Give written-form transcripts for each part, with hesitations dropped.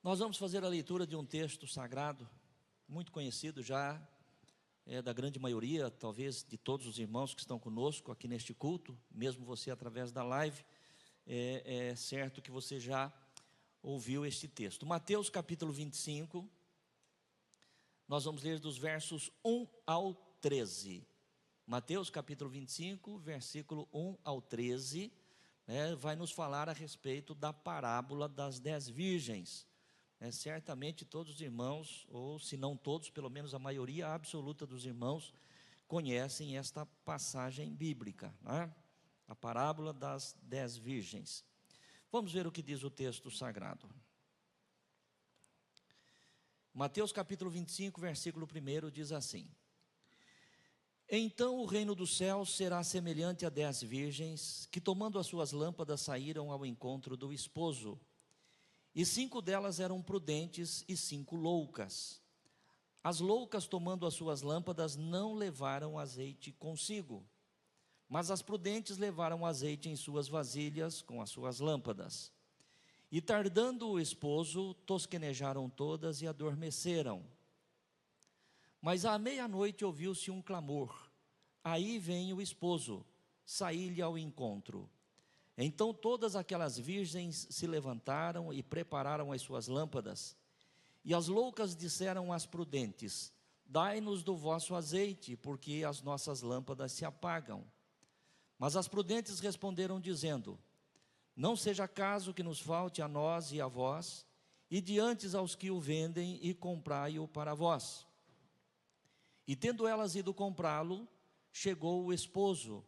Nós vamos fazer a leitura de um texto sagrado, muito conhecido já, da grande maioria, talvez de todos os irmãos que estão conosco aqui neste culto, mesmo você através da live, é certo que você já ouviu este texto. Mateus capítulo 25, nós vamos ler dos versos 1 ao 13. Mateus capítulo 25, versículo 1 ao 13, vai nos falar a respeito da parábola das 10 virgens. Certamente todos os irmãos, ou se não todos, pelo menos a maioria absoluta dos irmãos, conhecem esta passagem bíblica, a parábola das 10 virgens. Vamos ver o que diz o texto sagrado. Mateus capítulo 25, versículo 1 diz assim: Então o reino dos céus será semelhante a 10 virgens, que tomando as suas lâmpadas saíram ao encontro do esposo. E 5 delas eram prudentes e 5 loucas. As loucas, tomando as suas lâmpadas, não levaram azeite consigo, mas as prudentes levaram azeite em suas vasilhas com as suas lâmpadas. E tardando o esposo, tosquenejaram todas e adormeceram. Mas à meia-noite ouviu-se um clamor: aí vem o esposo, saí-lhe ao encontro. Então todas aquelas virgens se levantaram e prepararam as suas lâmpadas. E as loucas disseram às prudentes: dai-nos do vosso azeite, porque as nossas lâmpadas se apagam. Mas as prudentes responderam dizendo: não seja caso que nos falte a nós e a vós, e diante aos que o vendem, e comprai-o para vós. E tendo elas ido comprá-lo, chegou o esposo,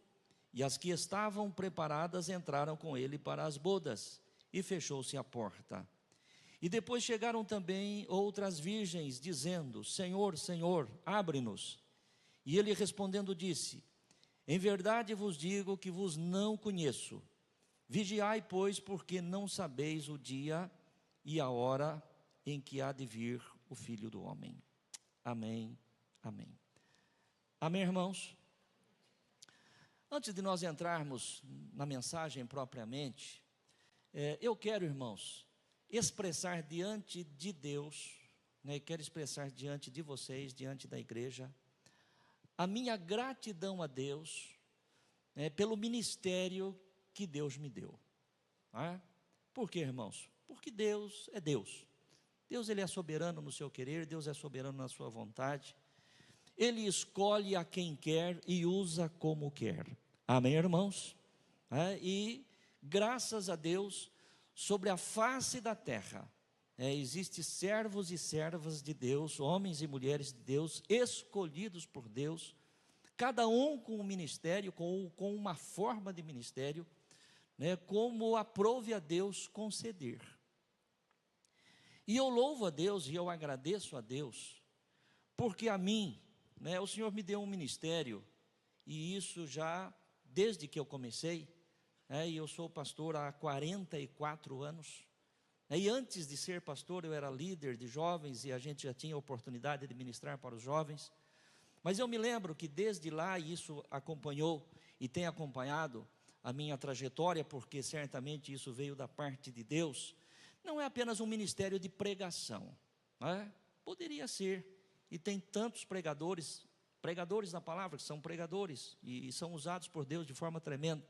e as que estavam preparadas entraram com ele para as bodas, e fechou-se a porta. E depois chegaram também outras virgens, dizendo: Senhor, Senhor, abre-nos. E ele respondendo disse: em verdade vos digo que vos não conheço. Vigiai, pois, porque não sabeis o dia e a hora em que há de vir o Filho do Homem. Amém, amém. Amém, irmãos? Antes de nós entrarmos na mensagem propriamente, eu quero, irmãos, expressar diante de Deus, quero expressar diante de vocês, diante da igreja, a minha gratidão a Deus, pelo ministério que Deus me deu. Por quê, irmãos? Porque Deus é Deus. Deus, Ele é soberano no seu querer, Deus é soberano na sua vontade. Ele escolhe a quem quer e usa como quer. Amém, irmãos? E graças a Deus, sobre a face da terra, existem servos e servas de Deus, homens e mulheres de Deus, escolhidos por Deus, cada um com um ministério, com uma forma de ministério, como aprove a Deus conceder. E eu louvo a Deus e eu agradeço a Deus, porque a mim, o Senhor me deu um ministério, e isso já desde que eu comecei, e eu sou pastor há 44 anos, e antes de ser pastor eu era líder de jovens, e a gente já tinha oportunidade de ministrar para os jovens, mas eu me lembro que desde lá, e isso acompanhou e tem acompanhado a minha trajetória, porque certamente isso veio da parte de Deus, não é apenas um ministério de pregação, poderia ser, e tem tantos pregadores da palavra, que são pregadores, e são usados por Deus de forma tremenda,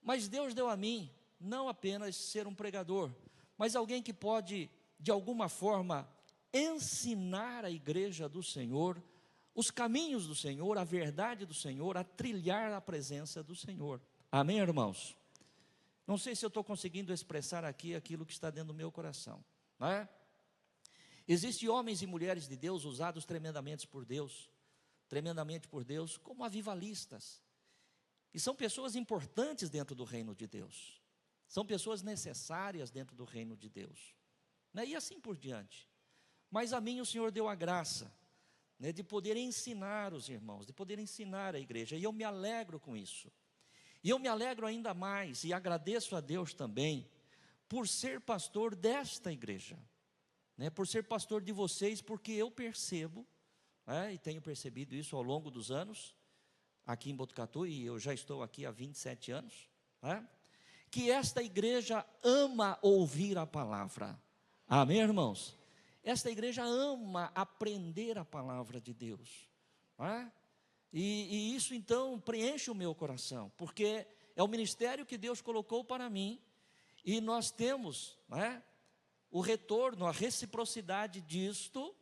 mas Deus deu a mim, não apenas ser um pregador, mas alguém que pode, de alguma forma, ensinar a igreja do Senhor, os caminhos do Senhor, a verdade do Senhor, a trilhar a presença do Senhor. Amém, irmãos? Não sei se eu estou conseguindo expressar aqui aquilo que está dentro do meu coração, Existem homens e mulheres de Deus usados tremendamente por Deus, como avivalistas, e são pessoas importantes dentro do reino de Deus, são pessoas necessárias dentro do reino de Deus, e assim por diante. Mas a mim o Senhor deu a graça, de poder ensinar os irmãos, de poder ensinar a igreja, e eu me alegro com isso, e eu me alegro ainda mais, e agradeço a Deus também, por ser pastor desta igreja, por ser pastor de vocês, porque eu percebo, e tenho percebido isso ao longo dos anos, aqui em Botucatu, e eu já estou aqui há 27 anos, que esta igreja ama ouvir a palavra, Amém, irmãos? Esta igreja ama aprender a palavra de Deus, não é? E isso então preenche o meu coração, porque é o ministério que Deus colocou para mim, e nós temos, não é, o retorno, a reciprocidade disto,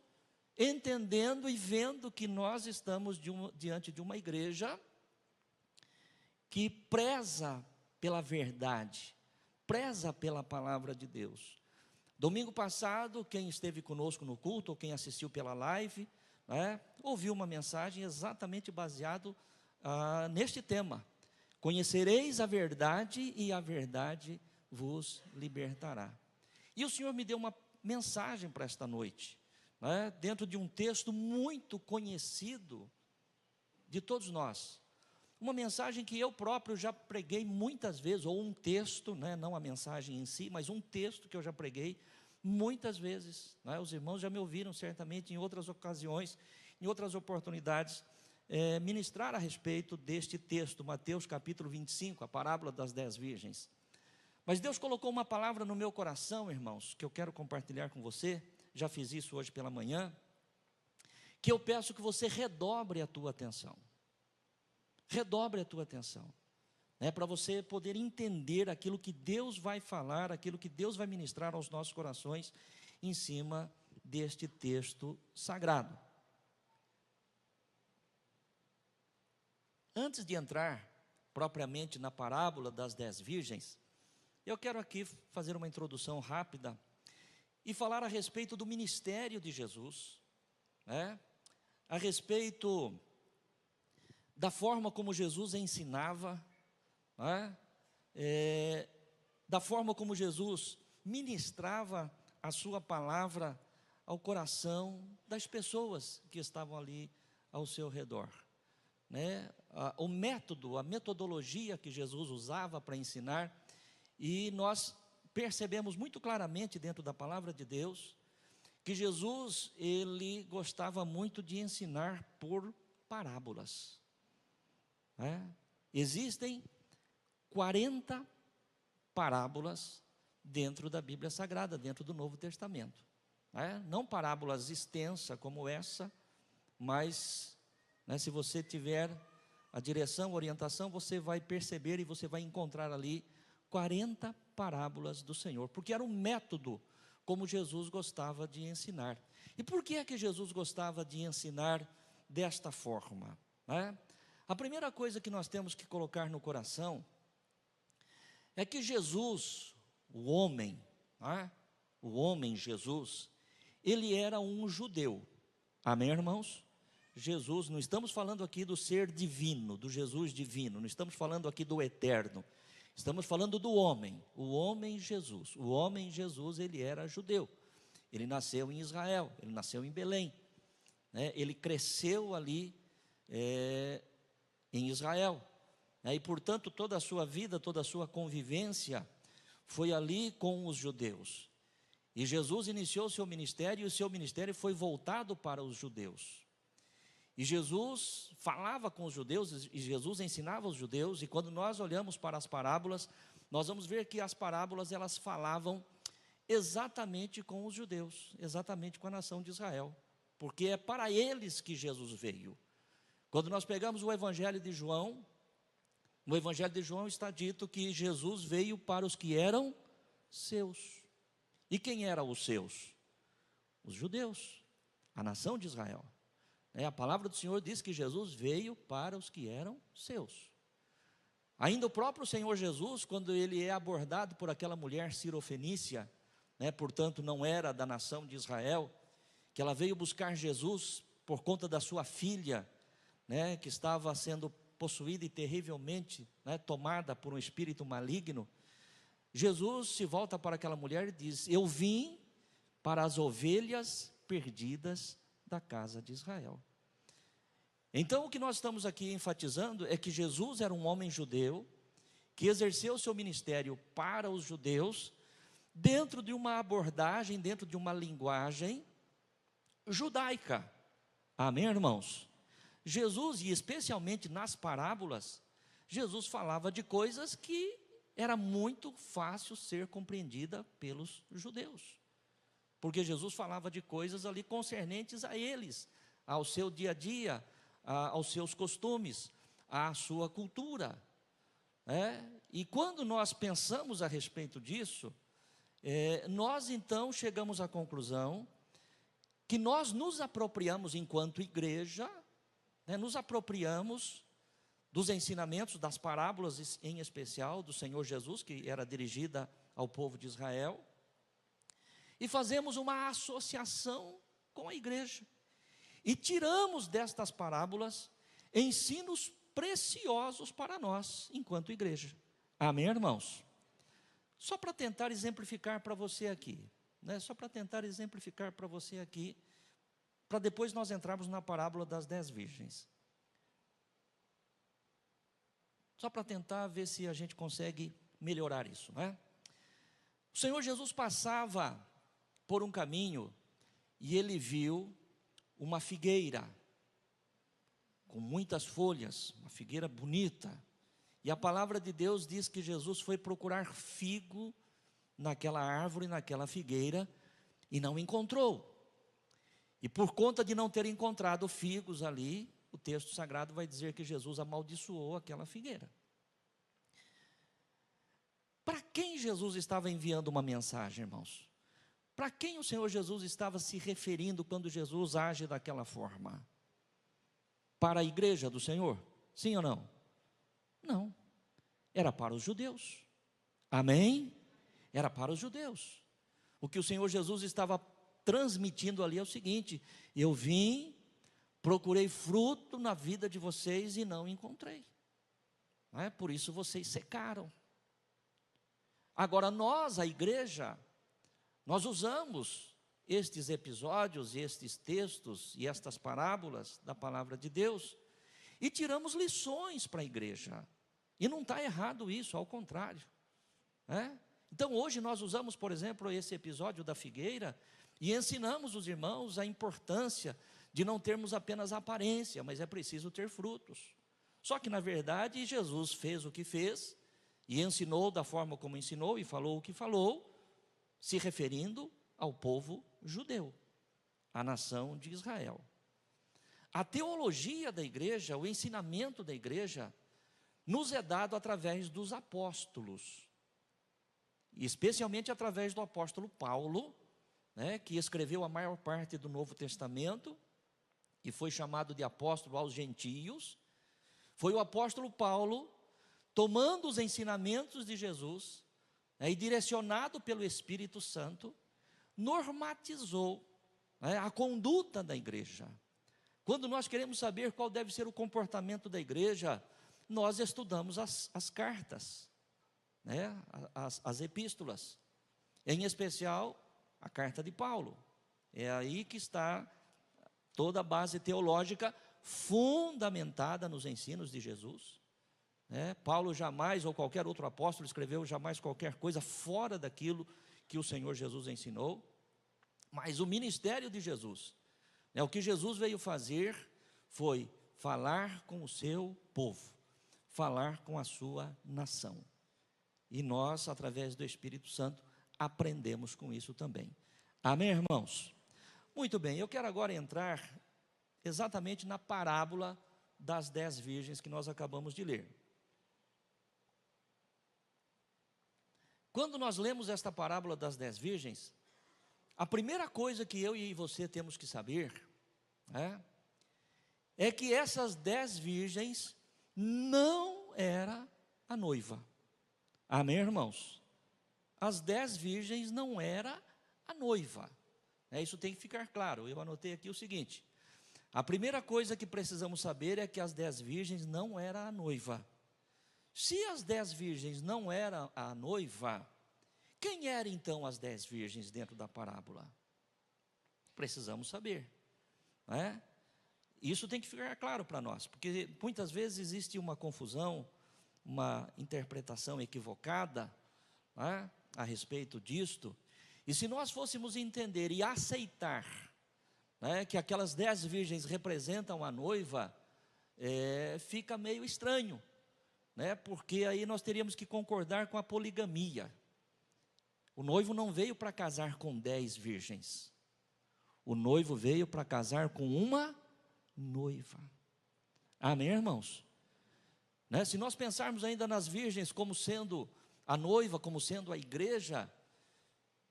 entendendo e vendo que nós estamos diante de uma igreja que preza pela verdade, preza pela palavra de Deus. Domingo passado, quem esteve conosco no culto, ou quem assistiu pela live, ouviu uma mensagem exatamente baseado neste tema: conhecereis a verdade e a verdade vos libertará. E o Senhor me deu uma mensagem para esta noite, dentro de um texto muito conhecido de todos nós, uma mensagem que eu próprio já preguei muitas vezes, ou um texto, não a mensagem em si, mas um texto que eu já preguei muitas vezes, os irmãos já me ouviram certamente em outras ocasiões, em outras oportunidades, ministrar a respeito deste texto, Mateus capítulo 25, a parábola das 10 virgens. Mas Deus colocou uma palavra no meu coração, irmãos, que eu quero compartilhar com você. Já fiz isso hoje pela manhã, que eu peço que você redobre a tua atenção. Redobre a tua atenção, para você poder entender aquilo que Deus vai falar, aquilo que Deus vai ministrar aos nossos corações, em cima deste texto sagrado. Antes de entrar propriamente na parábola das 10 virgens, eu quero aqui fazer uma introdução rápida e falar a respeito do ministério de Jesus, a respeito da forma como Jesus ensinava, da forma como Jesus ministrava a sua palavra ao coração das pessoas que estavam ali ao seu redor. O método, a metodologia que Jesus usava para ensinar, e nós percebemos muito claramente dentro da palavra de Deus, que Jesus, ele gostava muito de ensinar por parábolas. Existem 40 parábolas dentro da Bíblia Sagrada, dentro do Novo Testamento. Não parábolas extensas como essa, mas se você tiver a direção, a orientação, você vai perceber e você vai encontrar ali 40 parábolas do Senhor, porque era um método como Jesus gostava de ensinar. E por que é que Jesus gostava de ensinar desta forma? A primeira coisa que nós temos que colocar no coração é que Jesus, o homem Jesus, ele era um judeu. Amém, irmãos? Jesus, não estamos falando aqui do ser divino, do Jesus divino, não estamos falando aqui do eterno, estamos falando do homem, o homem Jesus. O homem Jesus, ele era judeu, ele nasceu em Israel, ele nasceu em Belém, ele cresceu ali em Israel, e portanto toda a sua vida, toda a sua convivência foi ali com os judeus. E Jesus iniciou o seu ministério, e o seu ministério foi voltado para os judeus. E Jesus falava com os judeus, e Jesus ensinava os judeus, e quando nós olhamos para as parábolas, nós vamos ver que as parábolas, elas falavam exatamente com os judeus, exatamente com a nação de Israel, porque é para eles que Jesus veio. Quando nós pegamos o Evangelho de João, no Evangelho de João está dito que Jesus veio para os que eram seus. E quem eram os seus? Os judeus, a nação de Israel. A palavra do Senhor diz que Jesus veio para os que eram seus. Ainda o próprio Senhor Jesus, quando ele é abordado por aquela mulher cirofenícia, portanto não era da nação de Israel, que ela veio buscar Jesus por conta da sua filha, que estava sendo possuída e terrivelmente tomada por um espírito maligno. Jesus se volta para aquela mulher e diz: eu vim para as ovelhas perdidas da casa de Israel. Então o que nós estamos aqui enfatizando é que Jesus era um homem judeu, que exerceu o seu ministério para os judeus, dentro de uma abordagem, dentro de uma linguagem judaica. Amém, irmãos? Jesus, e especialmente nas parábolas, Jesus falava de coisas que era muito fácil ser compreendida pelos judeus. porque Jesus falava de coisas ali concernentes a eles, ao seu dia a dia, aos seus costumes, à sua cultura. E quando nós pensamos a respeito disso, nós então chegamos à conclusão que nós nos apropriamos enquanto igreja, nos apropriamos dos ensinamentos, das parábolas em especial do Senhor Jesus, que era dirigida ao povo de Israel, e fazemos uma associação com a igreja, e tiramos destas parábolas ensinos preciosos para nós, enquanto igreja. Amém, irmãos? Só para tentar exemplificar para você aqui, só para tentar exemplificar para você aqui, para depois nós entrarmos na parábola das 10 virgens. Só para tentar ver se a gente consegue melhorar isso, O Senhor Jesus passava por um caminho e ele viu uma figueira com muitas folhas, uma figueira bonita. E a palavra de Deus diz que Jesus foi procurar figo naquela árvore, naquela figueira, e não encontrou. E por conta de não ter encontrado figos ali, o texto sagrado vai dizer que Jesus amaldiçoou aquela figueira. Para quem Jesus estava enviando uma mensagem, irmãos? Para quem o Senhor Jesus estava se referindo quando Jesus age daquela forma? Para a igreja do Senhor? Sim ou não? Não. Era para os judeus. Amém? Era para os judeus. O que o Senhor Jesus estava transmitindo ali é o seguinte: eu vim, procurei fruto na vida de vocês e não encontrei. Por isso vocês secaram. Agora nós, a igreja, nós usamos estes episódios, estes textos e estas parábolas da palavra de Deus e tiramos lições para a igreja. E não está errado isso, ao contrário. Então hoje nós usamos, por exemplo, esse episódio da figueira e ensinamos os irmãos a importância de não termos apenas aparência, mas é preciso ter frutos. Só que na verdade Jesus fez o que fez e ensinou da forma como ensinou e falou o que falou, se referindo ao povo judeu, à nação de Israel. A teologia da igreja, o ensinamento da igreja, nos é dado através dos apóstolos, e especialmente através do apóstolo Paulo, que escreveu a maior parte do Novo Testamento, e foi chamado de apóstolo aos gentios. Foi o apóstolo Paulo, tomando os ensinamentos de Jesus, e direcionado pelo Espírito Santo, normatizou a conduta da igreja. Quando nós queremos saber qual deve ser o comportamento da igreja, nós estudamos as cartas, as epístolas, em especial a carta de Paulo. É aí que está toda a base teológica fundamentada nos ensinos de Jesus. Paulo jamais, ou qualquer outro apóstolo, escreveu jamais qualquer coisa fora daquilo que o Senhor Jesus ensinou. Mas o ministério de Jesus, o que Jesus veio fazer foi falar com o seu povo, falar com a sua nação. E nós, através do Espírito Santo, aprendemos com isso também. Amém, irmãos? Muito bem, eu quero agora entrar exatamente na parábola das 10 virgens que nós acabamos de ler. Quando nós lemos esta parábola das 10 virgens, a primeira coisa que eu e você temos que saber é que essas 10 virgens não era a noiva. Amém, irmãos? As 10 virgens não era a noiva. Isso tem que ficar claro. Eu anotei aqui o seguinte: a primeira coisa que precisamos saber é que as 10 virgens não era a noiva. Se as 10 virgens não eram a noiva, quem eram então as 10 virgens dentro da parábola? Precisamos saber, Isso tem que ficar claro para nós, porque muitas vezes existe uma confusão, uma interpretação equivocada a respeito disto. E se nós fôssemos entender e aceitar que aquelas 10 virgens representam a noiva, fica meio estranho, porque aí nós teríamos que concordar com a poligamia. O noivo não veio para casar com 10 virgens. O noivo veio para casar com uma noiva. Amém, irmãos? Né? Se nós pensarmos ainda nas virgens como sendo a noiva, como sendo a igreja,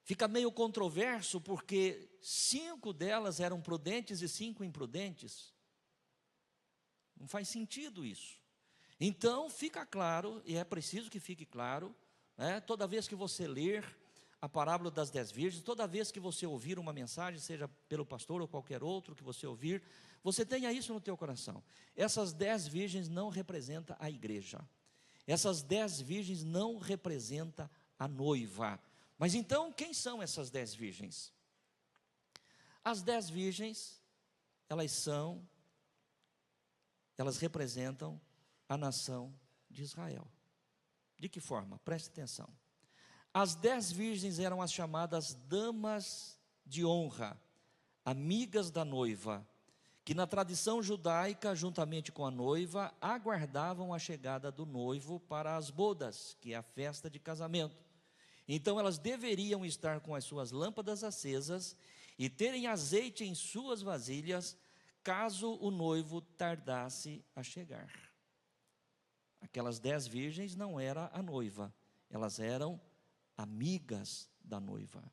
fica meio controverso, porque 5 delas eram prudentes e 5 imprudentes. Não faz sentido isso. Então, fica claro, e é preciso que fique claro, né, toda vez que você ler a parábola das 10 virgens, toda vez que você ouvir uma mensagem, seja pelo pastor ou qualquer outro que você ouvir, você tenha isso no teu coração. Essas 10 virgens não representam a igreja. Essas 10 virgens não representam a noiva. Mas então, quem são essas 10 virgens? As 10 virgens, elas representam a nação de Israel. De que forma? Preste atenção. As 10 virgens eram as chamadas damas de honra, amigas da noiva, que na tradição judaica, juntamente com a noiva, aguardavam a chegada do noivo para as bodas, que é a festa de casamento. Então elas deveriam estar com as suas lâmpadas acesas e terem azeite em suas vasilhas, caso o noivo tardasse a chegar. Aquelas 10 virgens não eram a noiva, elas eram amigas da noiva,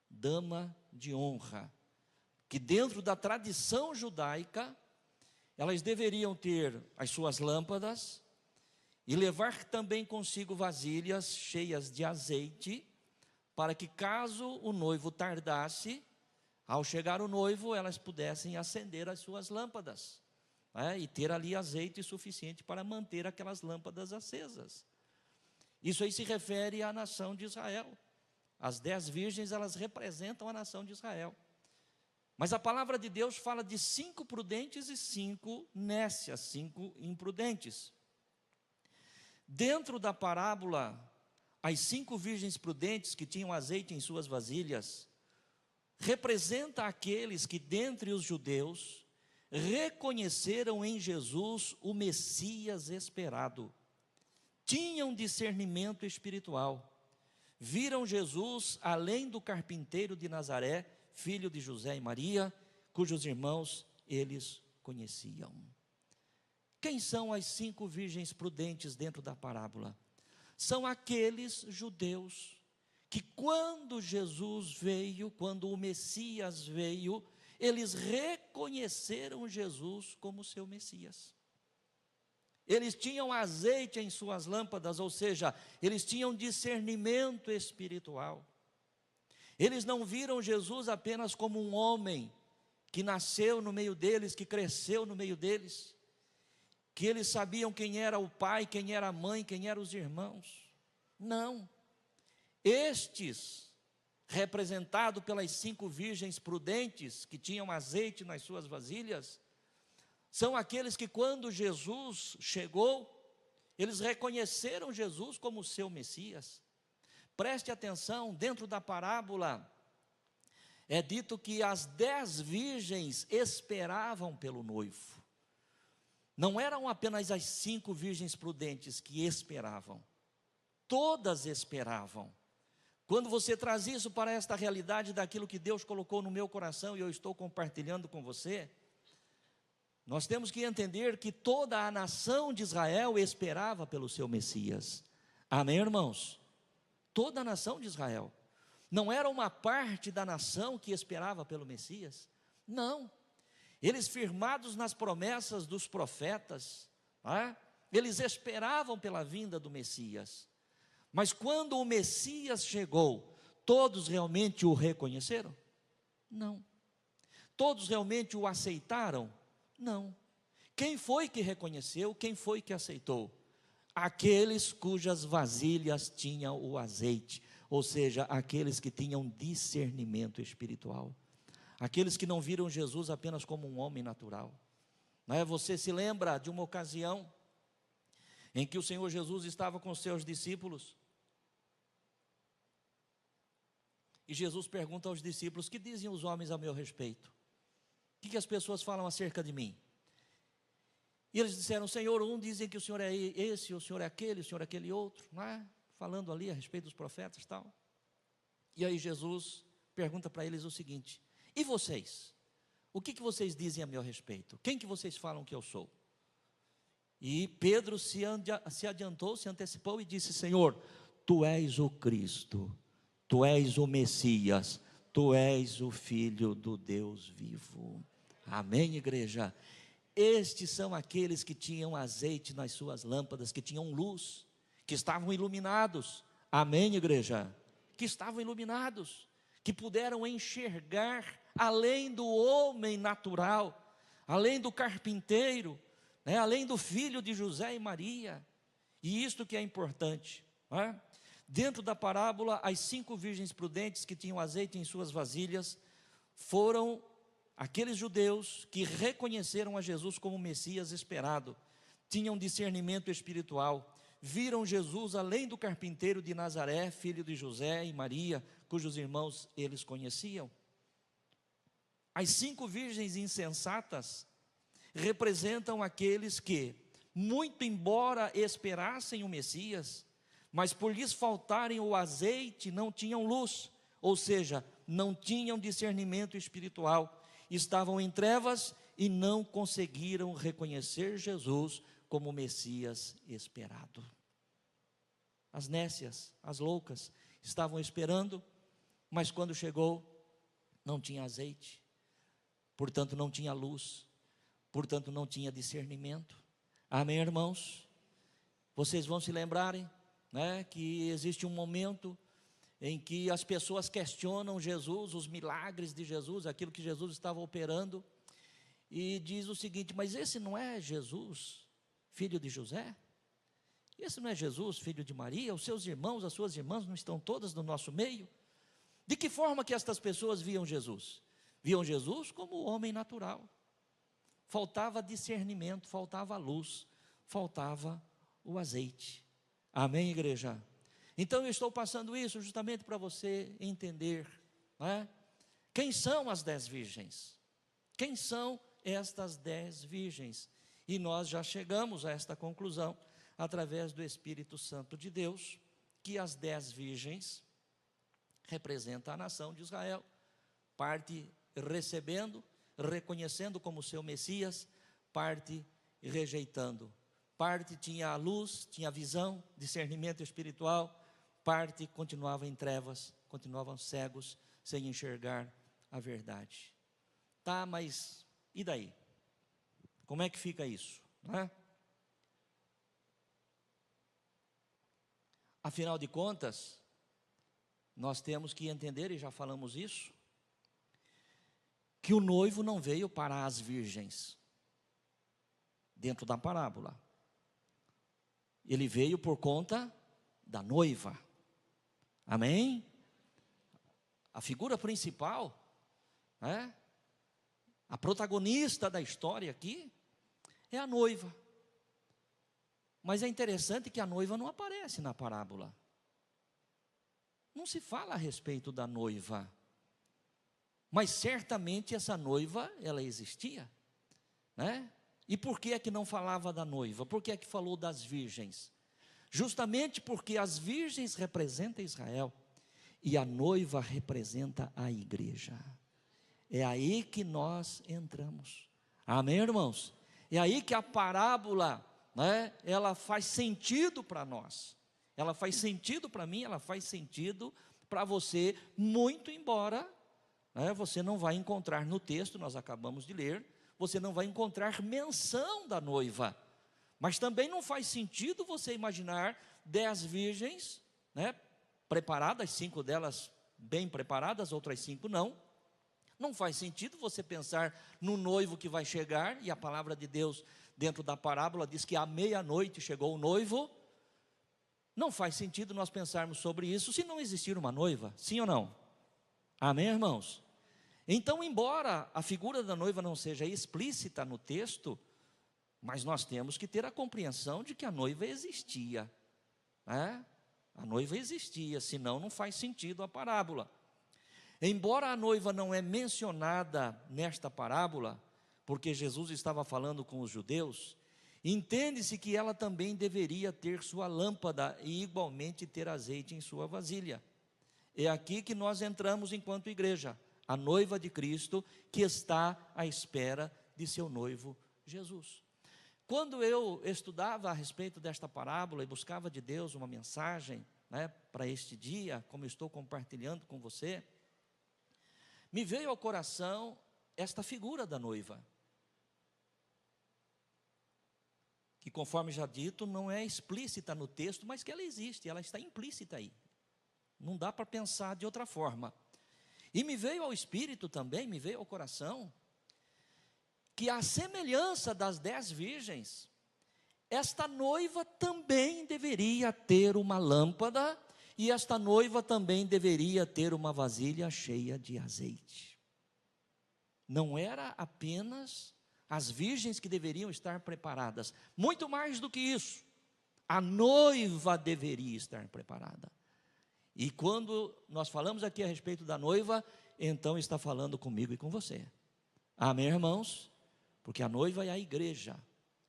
dama de honra, que dentro da tradição judaica, elas deveriam ter as suas lâmpadas e levar também consigo vasilhas cheias de azeite, para que caso o noivo tardasse, ao chegar o noivo, elas pudessem acender as suas lâmpadas, né, e ter ali azeite suficiente para manter aquelas lâmpadas acesas. Isso aí se refere à nação de Israel. As 10 virgens, elas representam a nação de Israel. Mas a palavra de Deus fala de 5 prudentes e 5 nécias, 5 imprudentes. Dentro da parábola, as 5 virgens prudentes que tinham azeite em suas vasilhas, representa aqueles que dentre os judeus reconheceram em Jesus o Messias esperado. Tinham discernimento espiritual, viram Jesus além do carpinteiro de Nazaré, filho de José e Maria, cujos irmãos eles conheciam. Quem são as 5 virgens prudentes dentro da parábola? São aqueles judeus que quando Jesus veio, quando o Messias veio, eles reconheceram Jesus como seu Messias. Eles tinham azeite em suas lâmpadas, ou seja, eles tinham discernimento espiritual. Eles não viram Jesus apenas como um homem que nasceu no meio deles, que cresceu no meio deles, que eles sabiam quem era o pai, quem era a mãe, quem eram os irmãos. Não. Estes, representados pelas 5 virgens prudentes, que tinham azeite nas suas vasilhas, são aqueles que quando Jesus chegou, eles reconheceram Jesus como seu Messias. Preste atenção, dentro da parábola, é dito que as 10 virgens esperavam pelo noivo. Não eram apenas as 5 virgens prudentes que esperavam, todas esperavam. Quando você traz isso para esta realidade daquilo que Deus colocou no meu coração e eu estou compartilhando com você, nós temos que entender que toda a nação de Israel esperava pelo seu Messias. Amém, irmãos? Toda a nação de Israel. Não era uma parte da nação que esperava pelo Messias. Não. Eles, firmados nas promessas dos profetas, eles esperavam pela vinda do Messias. Mas quando o Messias chegou, todos realmente o reconheceram? Não. Todos realmente o aceitaram? Não. Quem foi que reconheceu? Quem foi que aceitou? Aqueles cujas vasilhas tinham o azeite, ou seja, aqueles que tinham discernimento espiritual, aqueles que não viram Jesus apenas como um homem natural. Você se lembra de uma ocasião em que o Senhor Jesus estava com os seus discípulos, e Jesus pergunta aos discípulos: que dizem os homens a meu respeito? O que as pessoas falam acerca de mim? E eles disseram: Senhor, dizem que o Senhor é esse, o Senhor é aquele outro, falando ali a respeito dos profetas e tal. E aí Jesus pergunta para eles o seguinte: e vocês? O que vocês dizem a meu respeito? Quem que vocês falam que eu sou? E Pedro se adiantou, se antecipou e disse: Senhor, Tu és o Cristo, Tu és o Messias, Tu és o Filho do Deus vivo. Amém, igreja? Estes são aqueles que tinham azeite nas suas lâmpadas, que tinham luz, que estavam iluminados. Amém, igreja? Que estavam iluminados, que puderam enxergar além do homem natural, além do carpinteiro, além do filho de José e Maria. E isto que é importante, não é? Dentro da parábola, as 5 virgens prudentes que tinham azeite em suas vasilhas foram aqueles judeus que reconheceram a Jesus como o Messias esperado, tinham discernimento espiritual, viram Jesus além do carpinteiro de Nazaré, filho de José e Maria, cujos irmãos eles conheciam. As 5 virgens insensatas representam aqueles que, muito embora esperassem o Messias, mas por lhes faltarem o azeite, não tinham luz, ou seja, não tinham discernimento espiritual, estavam em trevas e não conseguiram reconhecer Jesus como o Messias esperado. As nécias, as loucas, estavam esperando, mas quando chegou, não tinha azeite, portanto não tinha luz, portanto não tinha discernimento. Amém, irmãos? Vocês vão se lembrarem, que existe um momento em que as pessoas questionam Jesus, os milagres de Jesus, aquilo que Jesus estava operando, e diz o seguinte: mas esse não é Jesus, filho de José? Esse não é Jesus, filho de Maria? Os seus irmãos, as suas irmãs não estão todas no nosso meio? De que forma que estas pessoas viam Jesus? Viam Jesus como o homem natural. Faltava discernimento, faltava luz, faltava o azeite. Amém, igreja? Então eu estou passando isso justamente para você entender, quem são as 10 virgens? Quem são estas 10 virgens? E nós já chegamos a esta conclusão através do Espírito Santo de Deus, que as 10 virgens representam a nação de Israel, parte recebendo, reconhecendo como seu Messias, parte rejeitando. Parte tinha a luz, tinha a visão, discernimento espiritual, parte continuava em trevas, continuavam cegos, sem enxergar a verdade. Tá, mas e daí? Como é que fica isso? Afinal de contas, nós temos que entender, e já falamos isso, que o noivo não veio para as virgens, dentro da parábola. Ele veio por conta da noiva. Amém? A figura principal, a protagonista da história aqui, é a noiva. Mas é interessante que a noiva não aparece na parábola. Não se fala a respeito da noiva. Mas certamente essa noiva, ela existia, E por que é que não falava da noiva? Por que é que falou das virgens? Justamente porque as virgens representam Israel e a noiva representa a igreja. É aí que nós entramos. Amém, irmãos? É aí que a parábola, ela faz sentido para nós. Ela faz sentido para mim, ela faz sentido para você, muito embora você não vai encontrar no texto, nós acabamos de ler, você não vai encontrar menção da noiva. Mas também não faz sentido você imaginar 10 virgens, preparadas, 5 delas bem preparadas, outras 5 não. Não faz sentido você pensar no noivo que vai chegar, e a palavra de Deus dentro da parábola diz que à meia-noite chegou o noivo. Não faz sentido nós pensarmos sobre isso se não existir uma noiva, sim ou não? Amém, irmãos? Então, embora a figura da noiva não seja explícita no texto, mas nós temos que ter a compreensão de que a noiva existia, A noiva existia, senão não faz sentido a parábola. Embora a noiva não é mencionada nesta parábola, porque Jesus estava falando com os judeus, entende-se que ela também deveria ter sua lâmpada e igualmente ter azeite em sua vasilha. É aqui que nós entramos enquanto igreja, a noiva de Cristo que está à espera de seu noivo Jesus. Quando eu estudava a respeito desta parábola e buscava de Deus uma mensagem, para este dia, como eu estou compartilhando com você, me veio ao coração esta figura da noiva, que, conforme já dito, não é explícita no texto, mas que ela existe, ela está implícita aí. Não dá para pensar de outra forma. E me veio ao espírito também, me veio ao coração, que a semelhança das 10 virgens, esta noiva também deveria ter uma lâmpada, e esta noiva também deveria ter uma vasilha cheia de azeite. Não era apenas as virgens que deveriam estar preparadas, muito mais do que isso, a noiva deveria estar preparada. E quando nós falamos aqui a respeito da noiva, então está falando comigo e com você. Amém, irmãos? Porque a noiva é a igreja,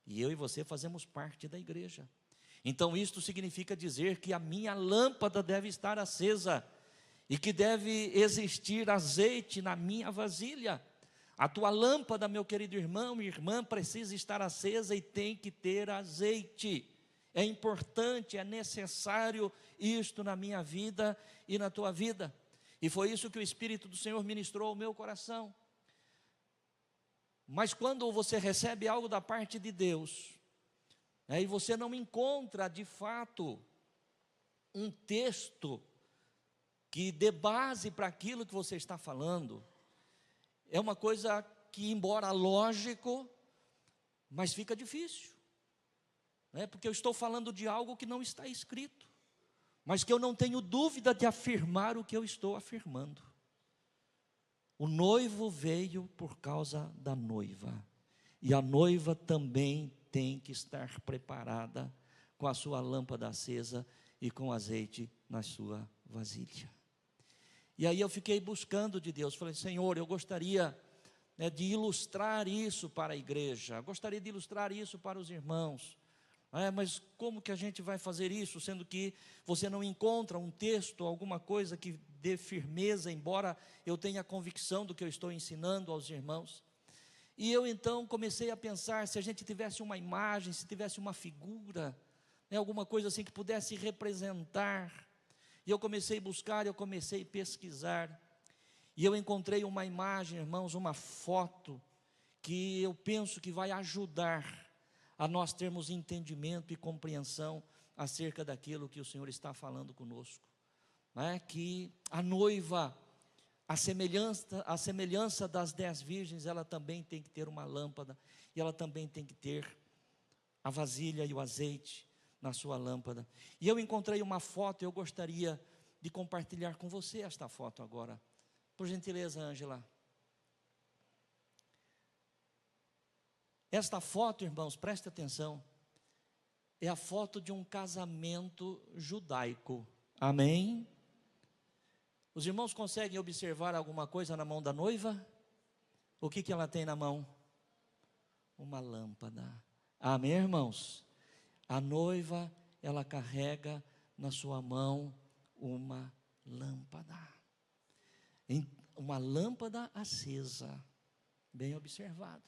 e eu e você fazemos parte da igreja. Então isto significa dizer que a minha lâmpada deve estar acesa, e que deve existir azeite na minha vasilha. A tua lâmpada, meu querido irmão e irmã, precisa estar acesa e tem que ter azeite. É importante, é necessário isto na minha vida e na tua vida. E foi isso que o Espírito do Senhor ministrou ao meu coração. Mas quando você recebe algo da parte de Deus, e você não encontra de fato um texto que dê base para aquilo que você está falando, é uma coisa que, embora lógico, mas fica difícil, porque eu estou falando de algo que não está escrito, mas que eu não tenho dúvida de afirmar o que eu estou afirmando. O noivo veio por causa da noiva, e a noiva também tem que estar preparada com a sua lâmpada acesa e com azeite na sua vasilha. E aí eu fiquei buscando de Deus, falei: Senhor, eu gostaria de ilustrar isso para a igreja, gostaria de ilustrar isso para os irmãos, mas como que a gente vai fazer isso, sendo que você não encontra um texto, alguma coisa que dê firmeza, embora eu tenha convicção do que eu estou ensinando aos irmãos. E eu então comecei a pensar, se a gente tivesse uma imagem, se tivesse uma figura, alguma coisa assim que pudesse representar. E eu comecei a buscar, eu comecei a pesquisar, e eu encontrei uma imagem, irmãos, uma foto, que eu penso que vai ajudar a nós termos entendimento e compreensão acerca daquilo que o Senhor está falando conosco. Que a noiva, a semelhança das 10 virgens, ela também tem que ter uma lâmpada, e ela também tem que ter a vasilha e o azeite na sua lâmpada. E eu encontrei uma foto, eu gostaria de compartilhar com você esta foto agora. Por gentileza, Ângela. Esta foto, irmãos, preste atenção, é a foto de um casamento judaico. Amém? Os irmãos conseguem observar alguma coisa na mão da noiva? O que ela tem na mão? Uma lâmpada. Amém, irmãos? A noiva, ela carrega na sua mão uma lâmpada. Uma lâmpada acesa. Bem observado.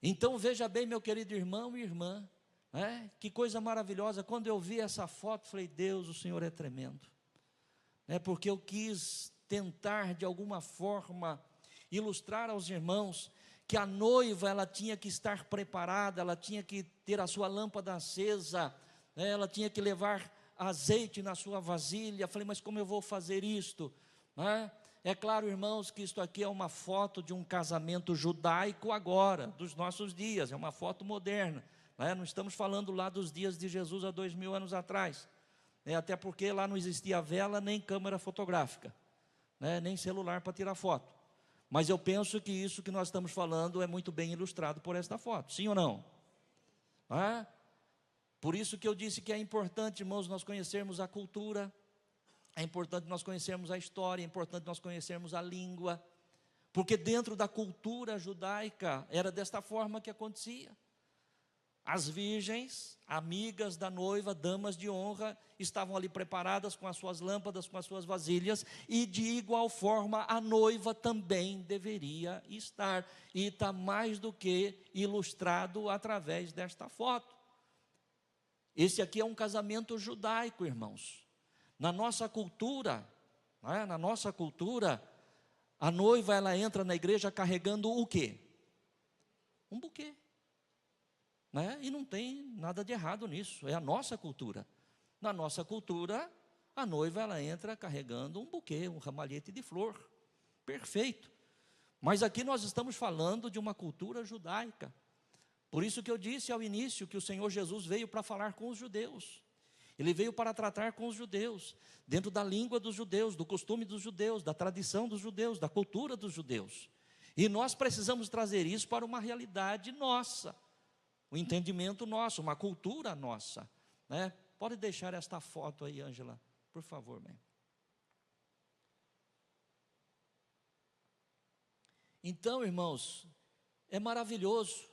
Então veja bem, meu querido irmão e irmã, que coisa maravilhosa. Quando eu vi essa foto, falei: Deus, o Senhor é tremendo. Porque eu quis tentar de alguma forma ilustrar aos irmãos que a noiva, ela tinha que estar preparada, ela tinha que ter a sua lâmpada acesa, ela tinha que levar azeite na sua vasilha. Falei: mas como eu vou fazer isto? É claro, irmãos, que isto aqui é uma foto de um casamento judaico agora, dos nossos dias, é uma foto moderna, não estamos falando lá dos dias de Jesus há 2000 anos atrás, até porque lá não existia vela, nem câmera fotográfica, nem celular para tirar foto. Mas eu penso que isso que nós estamos falando é muito bem ilustrado por esta foto, sim ou não? Por isso que eu disse que é importante, irmãos, nós conhecermos a cultura, é importante nós conhecermos a história, é importante nós conhecermos a língua, porque dentro da cultura judaica era desta forma que acontecia. As virgens, amigas da noiva, damas de honra, estavam ali preparadas com as suas lâmpadas, com as suas vasilhas, e de igual forma a noiva também deveria estar, e está mais do que ilustrado através desta foto. Esse aqui é um casamento judaico, irmãos. Na nossa cultura, a noiva ela entra na igreja carregando o quê? Um buquê. E não tem nada de errado nisso, é a nossa cultura. Na nossa cultura, a noiva ela entra carregando um buquê, um ramalhete de flor, perfeito. Mas aqui nós estamos falando de uma cultura judaica. Por isso que eu disse ao início que o Senhor Jesus veio para falar com os judeus. Ele veio para tratar com os judeus, dentro da língua dos judeus, do costume dos judeus, da tradição dos judeus, da cultura dos judeus. E nós precisamos trazer isso para uma realidade nossa. Um entendimento nosso, uma cultura nossa, Pode deixar esta foto aí, Ângela, por favor, mãe. Então, irmãos, é maravilhoso,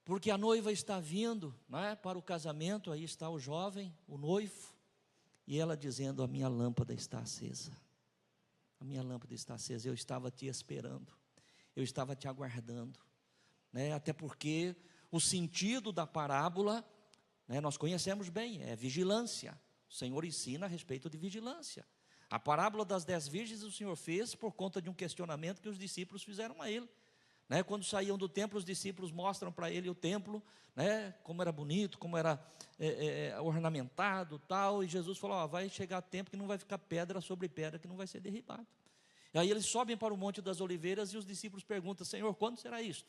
porque a noiva está vindo, para o casamento, aí está o jovem, o noivo, e ela dizendo: a minha lâmpada está acesa, a minha lâmpada está acesa, eu estava te esperando, eu estava te aguardando, até porque o sentido da parábola, nós conhecemos bem, é vigilância. O Senhor ensina a respeito de vigilância. A parábola das 10 virgens o Senhor fez por conta de um questionamento que os discípulos fizeram a Ele. Quando saíam do templo, os discípulos mostram para Ele o templo, como era bonito, como era ornamentado, tal, e Jesus falou: vai chegar tempo que não vai ficar pedra sobre pedra, que não vai ser derribado. E aí eles sobem para o Monte das Oliveiras e os discípulos perguntam: Senhor, quando será isto?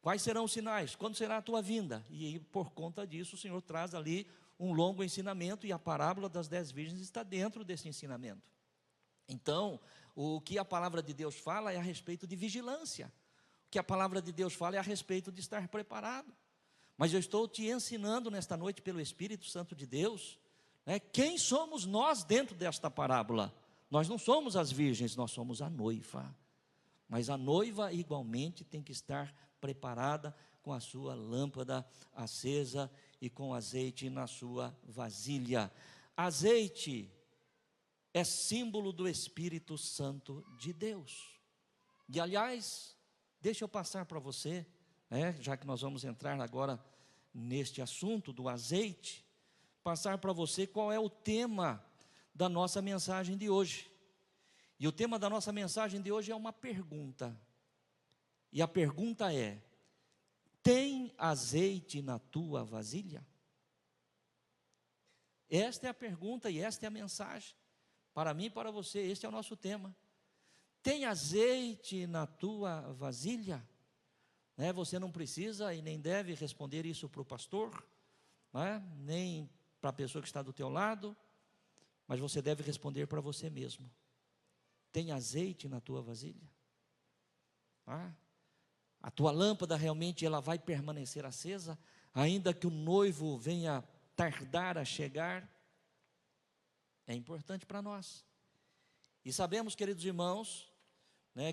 Quais serão os sinais? Quando será a tua vinda? E por conta disso o Senhor traz ali um longo ensinamento, e a parábola das 10 virgens está dentro desse ensinamento. Então, o que a palavra de Deus fala é a respeito de vigilância. O que a palavra de Deus fala é a respeito de estar preparado. Mas eu estou te ensinando nesta noite pelo Espírito Santo de Deus, quem somos nós dentro desta parábola. Nós não somos as virgens, nós somos a noiva. Mas a noiva igualmente tem que estar preparada com a sua lâmpada acesa e com azeite na sua vasilha. Azeite é símbolo do Espírito Santo de Deus. E aliás, deixa eu passar para você, já que nós vamos entrar agora neste assunto do azeite, passar para você qual é o tema da nossa mensagem de hoje. E o tema da nossa mensagem de hoje é uma pergunta. E a pergunta é: tem azeite na tua vasilha? Esta é a pergunta e esta é a mensagem. Para mim e para você, este é o nosso tema. Tem azeite na tua vasilha? Você não precisa e nem deve responder isso para o pastor, nem para a pessoa que está do teu lado, mas você deve responder para você mesmo. Tem azeite na tua vasilha? A tua lâmpada realmente ela vai permanecer acesa, ainda que o noivo venha tardar a chegar? É importante para nós. E sabemos, queridos irmãos,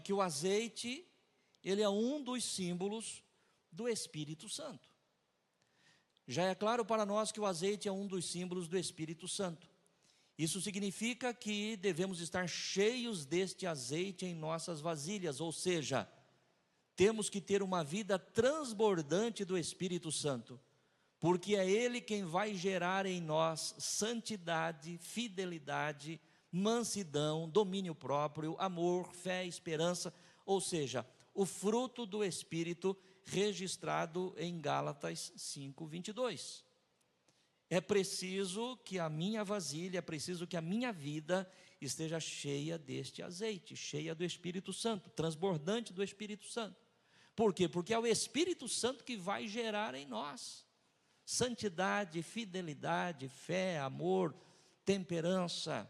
que o azeite, ele é um dos símbolos do Espírito Santo. Já é claro para nós que o azeite é um dos símbolos do Espírito Santo. Isso significa que devemos estar cheios deste azeite em nossas vasilhas, ou seja, temos que ter uma vida transbordante do Espírito Santo, porque é Ele quem vai gerar em nós santidade, fidelidade, mansidão, domínio próprio, amor, fé, esperança, ou seja, o fruto do Espírito registrado em Gálatas 5:22. É preciso que a minha vasilha, é preciso que a minha vida esteja cheia deste azeite, cheia do Espírito Santo, transbordante do Espírito Santo. Por quê? Porque é o Espírito Santo que vai gerar em nós santidade, fidelidade, fé, amor, temperança,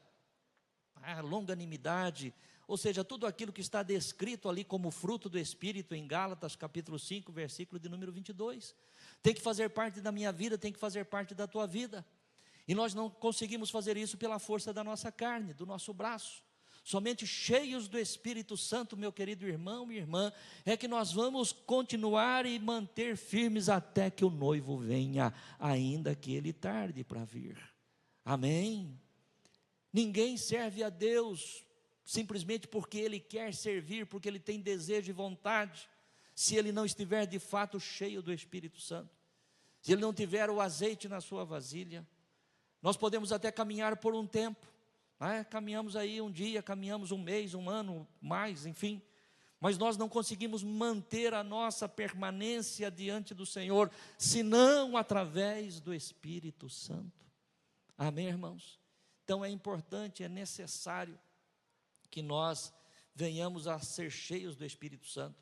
longanimidade, ou seja, tudo aquilo que está descrito ali como fruto do Espírito em Gálatas capítulo 5, versículo de número 22. Tem que fazer parte da minha vida, tem que fazer parte da tua vida. E nós não conseguimos fazer isso pela força da nossa carne, do nosso braço. Somente cheios do Espírito Santo, meu querido irmão e irmã, é que nós vamos continuar e manter firmes até que o noivo venha, ainda que ele tarde para vir. Amém? Ninguém serve a Deus simplesmente porque ele quer servir, porque ele tem desejo e vontade, se ele não estiver de fato cheio do Espírito Santo, se ele não tiver o azeite na sua vasilha. Nós podemos até caminhar por um tempo, caminhamos aí um dia, caminhamos um mês, um ano, mais, enfim, mas nós não conseguimos manter a nossa permanência diante do Senhor, senão através do Espírito Santo. Amém, irmãos? Então é importante, é necessário que nós venhamos a ser cheios do Espírito Santo.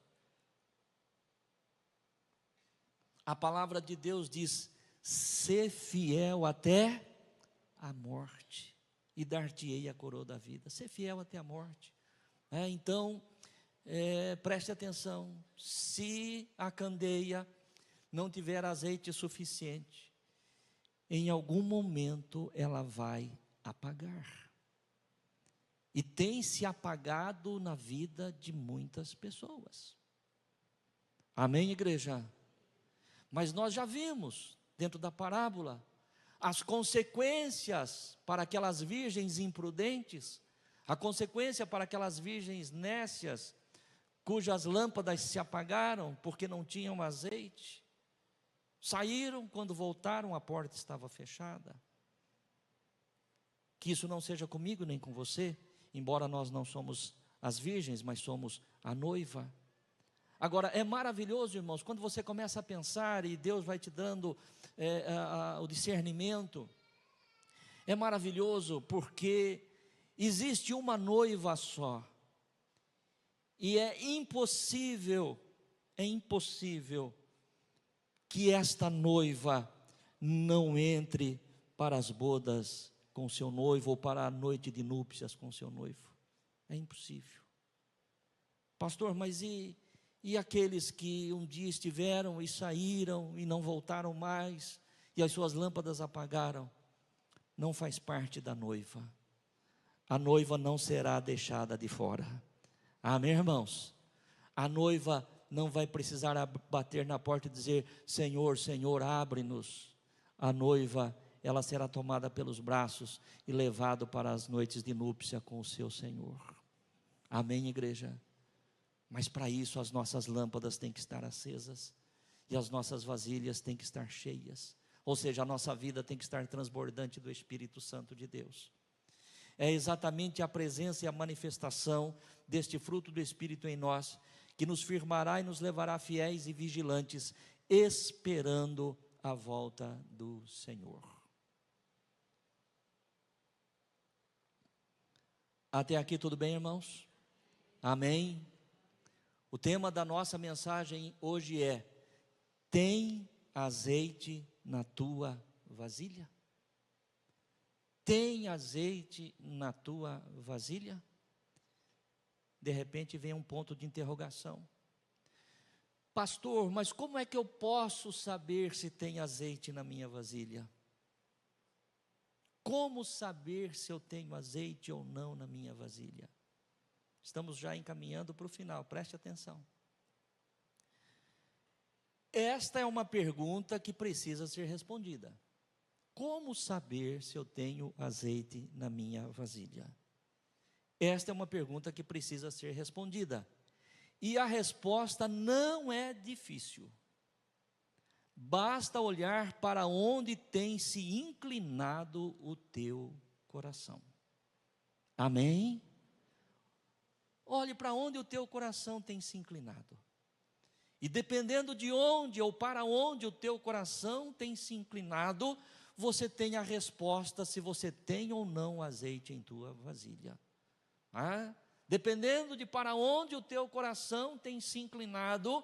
A palavra de Deus diz: ser fiel até a morte, e dar-te-ei a coroa da vida. Ser fiel até a morte. Então, preste atenção: se a candeia não tiver azeite suficiente, em algum momento ela vai apagar. E tem se apagado na vida de muitas pessoas. Amém, igreja? Mas nós já vimos, dentro da parábola, as consequências para aquelas virgens imprudentes, a consequência para aquelas virgens nécias, cujas lâmpadas se apagaram porque não tinham azeite. Saíram, quando voltaram, a porta estava fechada. Que isso não seja comigo nem com você, embora nós não somos as virgens, mas somos a noiva. Agora, é maravilhoso, irmãos, quando você começa a pensar e Deus vai te dando o discernimento. É maravilhoso porque existe uma noiva só, e é impossível que esta noiva não entre para as bodas com seu noivo, ou para a noite de núpcias com seu noivo. É impossível. Pastor, mas e aqueles que um dia estiveram e saíram e não voltaram mais, e as suas lâmpadas apagaram? Não faz parte da noiva. A noiva não será deixada de fora. Amém, irmãos? A noiva não vai precisar bater na porta e dizer: Senhor, Senhor, abre-nos. A noiva, ela será tomada pelos braços e levada para as noites de núpcia com o seu Senhor. Amém, igreja? Mas para isso as nossas lâmpadas têm que estar acesas, e as nossas vasilhas têm que estar cheias, ou seja, a nossa vida tem que estar transbordante do Espírito Santo de Deus. É exatamente a presença e a manifestação deste fruto do Espírito em nós, que nos firmará e nos levará fiéis e vigilantes, esperando a volta do Senhor. Até aqui tudo bem, irmãos? Amém? O tema da nossa mensagem hoje é: tem azeite na tua vasilha? Tem azeite na tua vasilha? De repente vem um ponto de interrogação. Pastor, mas como é que eu posso saber se tem azeite na minha vasilha? Como saber se eu tenho azeite ou não na minha vasilha? Estamos já encaminhando para o final, preste atenção. Esta é uma pergunta que precisa ser respondida. Como saber se eu tenho azeite na minha vasilha? Esta é uma pergunta que precisa ser respondida. E a resposta não é difícil. Basta olhar para onde tem se inclinado o teu coração. Amém? Olhe para onde o teu coração tem se inclinado. E dependendo de onde ou para onde o teu coração tem se inclinado, você tem a resposta se você tem ou não azeite em tua vasilha. Dependendo de para onde o teu coração tem se inclinado,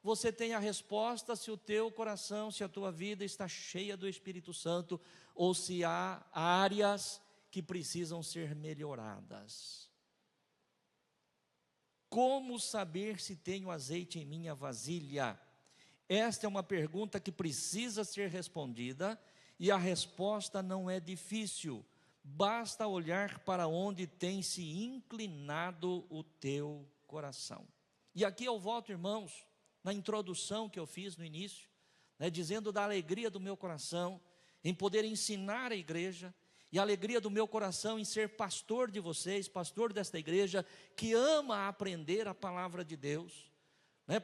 você tem a resposta se o teu coração, se a tua vida está cheia do Espírito Santo, ou se há áreas que precisam ser melhoradas. Como saber se tenho azeite em minha vasilha? Esta é uma pergunta que precisa ser respondida, e a resposta não é difícil. basta olhar para onde tem se inclinado o teu coração. E aqui eu volto, irmãos, na introdução que eu fiz no início, dizendo da alegria do meu coração em poder ensinar a igreja, e a alegria do meu coração em ser pastor de vocês, pastor desta igreja, que ama aprender a palavra de Deus,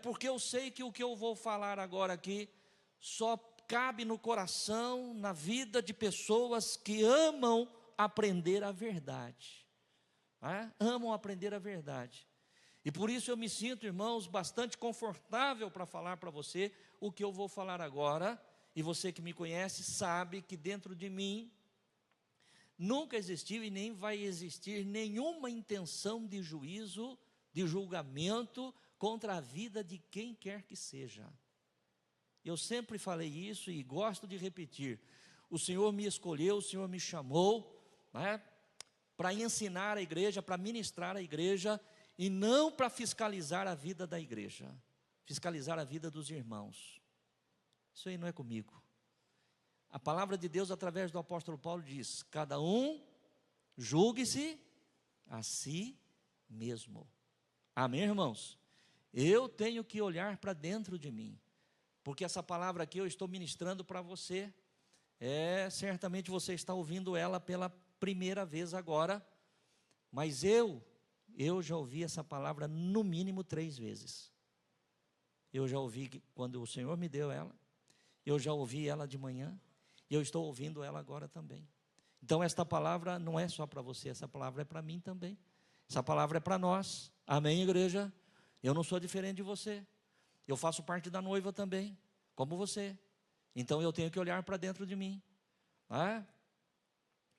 porque eu sei que o que eu vou falar agora aqui, só cabe no coração, na vida de pessoas que amam aprender a verdade, amam aprender a verdade, e por isso eu me sinto, irmãos, bastante confortável para falar para você o que eu vou falar agora, e você que me conhece sabe que dentro de mim, nunca existiu e nem vai existir nenhuma intenção de juízo, de julgamento contra a vida de quem quer que seja. Eu sempre falei isso e gosto de repetir. O Senhor me escolheu, o Senhor me chamou, para ensinar a igreja, para ministrar a igreja, e não para fiscalizar a vida da igreja, fiscalizar a vida dos irmãos. Isso aí não é comigo. A palavra de Deus, através do apóstolo Paulo, diz: cada um julgue-se a si mesmo. Amém, irmãos? Eu tenho que olhar para dentro de mim, porque essa palavra aqui eu estou ministrando para você, certamente você está ouvindo ela pela primeira vez agora, mas eu já ouvi essa palavra no mínimo 3 vezes. Eu já ouvi quando o Senhor me deu ela, eu já ouvi ela de manhã, e eu estou ouvindo ela agora também. Então esta palavra não é só para você, essa palavra é para mim também, essa palavra é para nós. Amém, igreja? Eu não sou diferente de você, eu faço parte da noiva também, como você, então eu tenho que olhar para dentro de mim,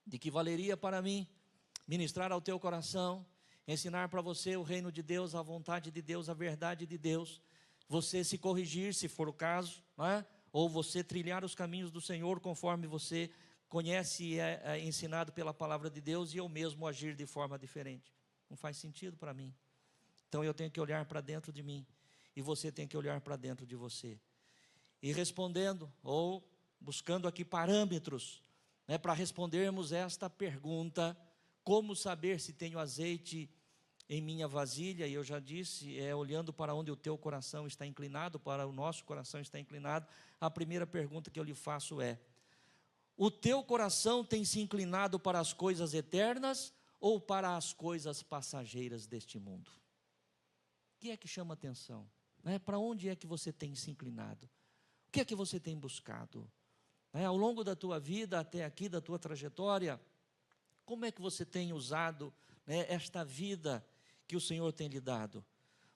de que valeria para mim ministrar ao teu coração, ensinar para você o reino de Deus, a vontade de Deus, a verdade de Deus, você se corrigir se for o caso, ou você trilhar os caminhos do Senhor conforme você conhece e é ensinado pela palavra de Deus, e eu mesmo agir de forma diferente. Não faz sentido para mim. Então eu tenho que olhar para dentro de mim, e você tem que olhar para dentro de você. E respondendo, ou buscando aqui parâmetros, para respondermos esta pergunta: como saber se tenho azeite em minha vasilha? E eu já disse, olhando para onde o teu coração está inclinado, para o nosso coração está inclinado. A primeira pergunta que eu lhe faço é: o teu coração tem se inclinado para as coisas eternas ou para as coisas passageiras deste mundo? O que é que chama atenção? Para onde é que você tem se inclinado? O que é que você tem buscado? Ao longo da tua vida, até aqui, da tua trajetória, como é que você tem usado esta vida que o Senhor tem lhe dado?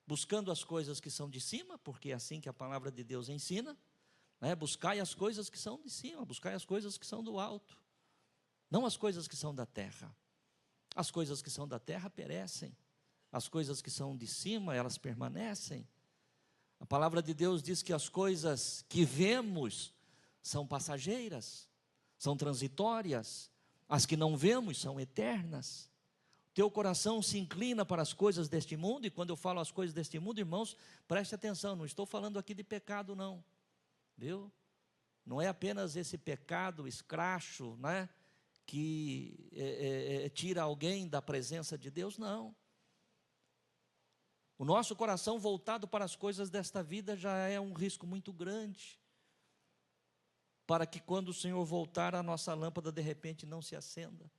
Buscando as coisas que são de cima, porque é assim que a palavra de Deus ensina, buscai as coisas que são de cima, buscai as coisas que são do alto, não as coisas que são da terra. As coisas que são da terra perecem, as coisas que são de cima, elas permanecem. A palavra de Deus diz que as coisas que vemos são passageiras, são transitórias, as que não vemos são eternas. Teu coração se inclina para as coisas deste mundo, e quando eu falo as coisas deste mundo, irmãos, preste atenção, não estou falando aqui de pecado não, viu? Não é apenas esse pecado escracho, que tira alguém da presença de Deus, não. O nosso coração voltado para as coisas desta vida já é um risco muito grande, para que quando o Senhor voltar, a nossa lâmpada de repente não se acenda.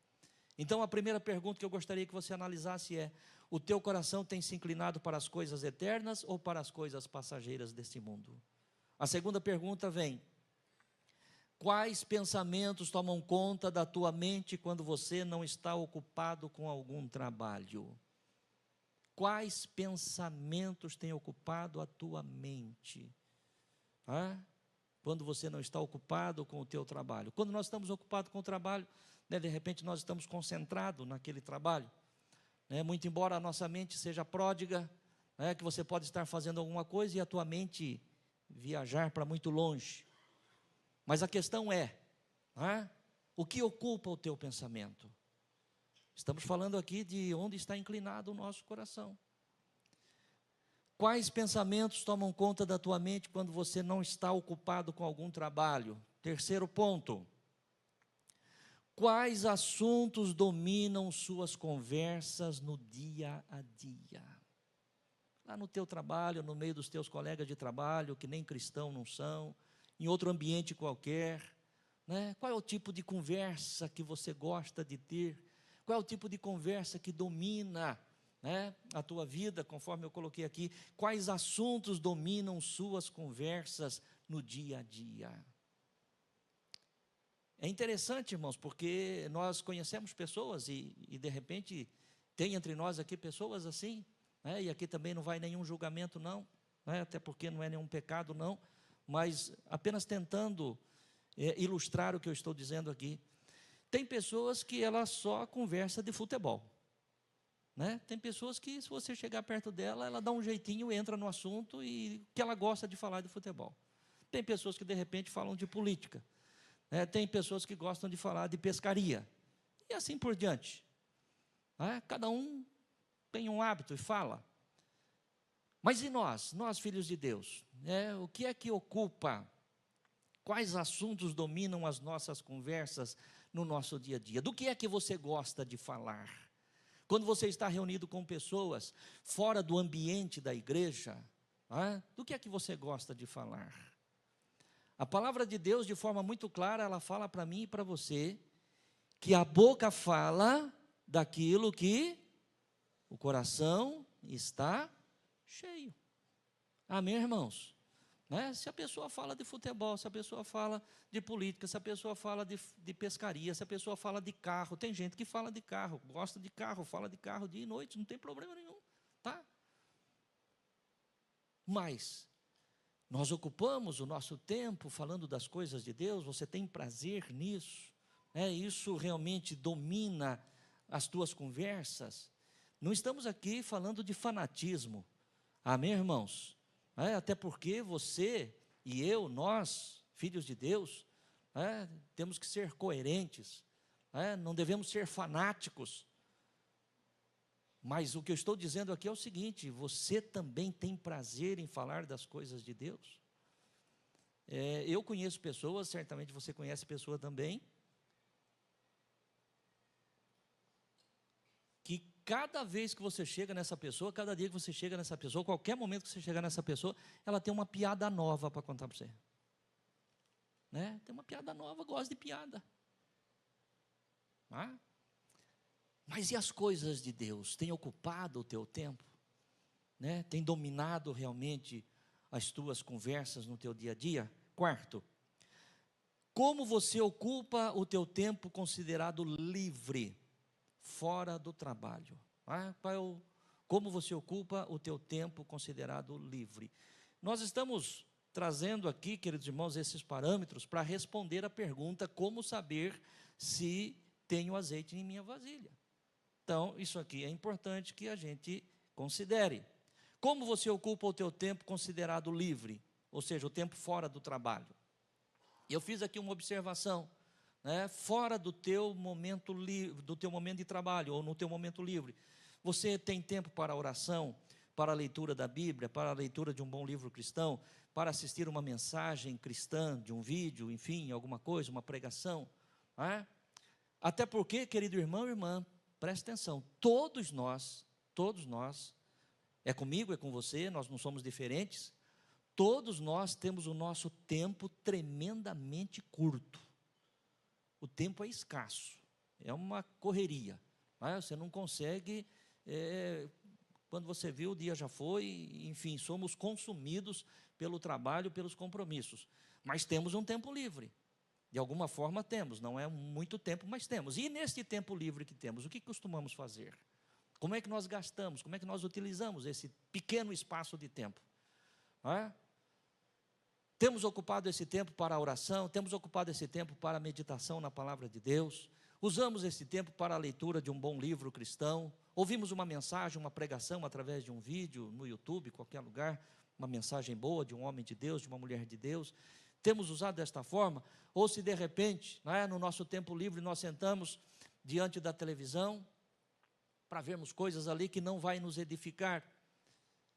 Então a primeira pergunta que eu gostaria que você analisasse é: o teu coração tem se inclinado para as coisas eternas ou para as coisas passageiras deste mundo? A segunda pergunta vem: quais pensamentos tomam conta da tua mente quando você não está ocupado com algum trabalho? Quais pensamentos têm ocupado a tua mente? Quando você não está ocupado com o teu trabalho. Quando nós estamos ocupados com o trabalho, de repente nós estamos concentrados naquele trabalho. Muito embora a nossa mente seja pródiga, que você pode estar fazendo alguma coisa e a tua mente viajar para muito longe. Mas a questão é, o que ocupa o teu pensamento? Estamos falando aqui de onde está inclinado o nosso coração. Quais pensamentos tomam conta da tua mente quando você não está ocupado com algum trabalho? Terceiro ponto: Quais assuntos dominam suas conversas no dia a dia? Lá no teu trabalho, no meio dos teus colegas de trabalho, que nem cristão não são, em outro ambiente qualquer, né? Qual é o tipo de conversa que você gosta de ter? Qual é o tipo de conversa que domina, né, a tua vida, conforme eu coloquei aqui? Quais assuntos dominam suas conversas no dia a dia? É interessante, irmãos, porque nós conhecemos pessoas e de repente, tem entre nós aqui pessoas assim, né, e aqui também não vai nenhum julgamento não, né, até porque não é nenhum pecado não, mas apenas tentando ilustrar o que eu estou dizendo aqui. Tem pessoas que ela só conversa de futebol, né? Tem pessoas que, se você chegar perto dela, ela dá um jeitinho, entra no assunto e que ela gosta de falar de futebol. Tem pessoas que de repente falam de política, né? Tem pessoas que gostam de falar de pescaria e assim por diante, né? Cada um tem um hábito e fala. Mas e nós filhos de Deus, né? O que é que ocupa? Quais assuntos dominam as nossas conversas no nosso dia a dia? Do que é que você gosta de falar? Quando você está reunido com pessoas fora do ambiente da igreja, do que é que você gosta de falar? A palavra de Deus, de forma muito clara, ela fala para mim e para você, que a boca fala daquilo que o coração está cheio. Amém, irmãos? Né? Se a pessoa fala de futebol, se a pessoa fala de política, se a pessoa fala de pescaria, se a pessoa fala de carro, tem gente que fala de carro, gosta de carro, fala de carro dia e noite, não tem problema nenhum, tá? Mas nós ocupamos o nosso tempo falando das coisas de Deus, você tem prazer nisso, né? Isso realmente domina as tuas conversas. Não estamos aqui falando de fanatismo, amém, irmãos? Até porque você e eu, nós, filhos de Deus, temos que ser coerentes, não devemos ser fanáticos. Mas o que eu estou dizendo aqui é o seguinte: você também tem prazer em falar das coisas de Deus? Eu conheço pessoas, certamente você conhece pessoa também, que cada vez que você chega nessa pessoa, cada dia que você chega nessa pessoa, qualquer momento que você chegar nessa pessoa, ela tem uma piada nova para contar para você, né? Tem uma piada nova, gosta de piada. Mas e as coisas de Deus? Tem ocupado o teu tempo? Né? Tem dominado realmente as tuas conversas no teu dia a dia? Quarto, como você ocupa o teu tempo considerado livre, fora do trabalho? Como você ocupa o teu tempo considerado livre? Nós estamos trazendo aqui, queridos irmãos, esses parâmetros para responder a pergunta: como saber se tenho azeite em minha vasilha? Então, isso aqui é importante que a gente considere. Como você ocupa o teu tempo considerado livre, ou seja, o tempo fora do trabalho? Eu fiz aqui uma observação, né? Fora do teu momento livre, do teu momento de trabalho, ou no teu momento livre, você tem tempo para a oração, para a leitura da Bíblia, para a leitura de um bom livro cristão, para assistir uma mensagem cristã, de um vídeo, enfim, alguma coisa, uma pregação? Até porque, querido irmão e irmã, preste atenção, todos nós, é comigo, é com você, nós não somos diferentes, todos nós temos o nosso tempo tremendamente curto. O tempo é escasso, é uma correria, você não consegue, quando você viu, o dia já foi, enfim, somos consumidos pelo trabalho, pelos compromissos, mas temos um tempo livre, de alguma forma temos, não é muito tempo, mas temos. E nesse tempo livre que temos, o que costumamos fazer? Como é que nós gastamos, como é que nós utilizamos esse pequeno espaço de tempo? Temos ocupado esse tempo para a oração, temos ocupado esse tempo para a meditação na palavra de Deus, usamos esse tempo para a leitura de um bom livro cristão, ouvimos uma mensagem, uma pregação através de um vídeo no YouTube, qualquer lugar, uma mensagem boa de um homem de Deus, de uma mulher de Deus. Temos usado desta forma? Ou se de repente, no nosso tempo livre, nós sentamos diante da televisão para vermos coisas ali que não vai nos edificar,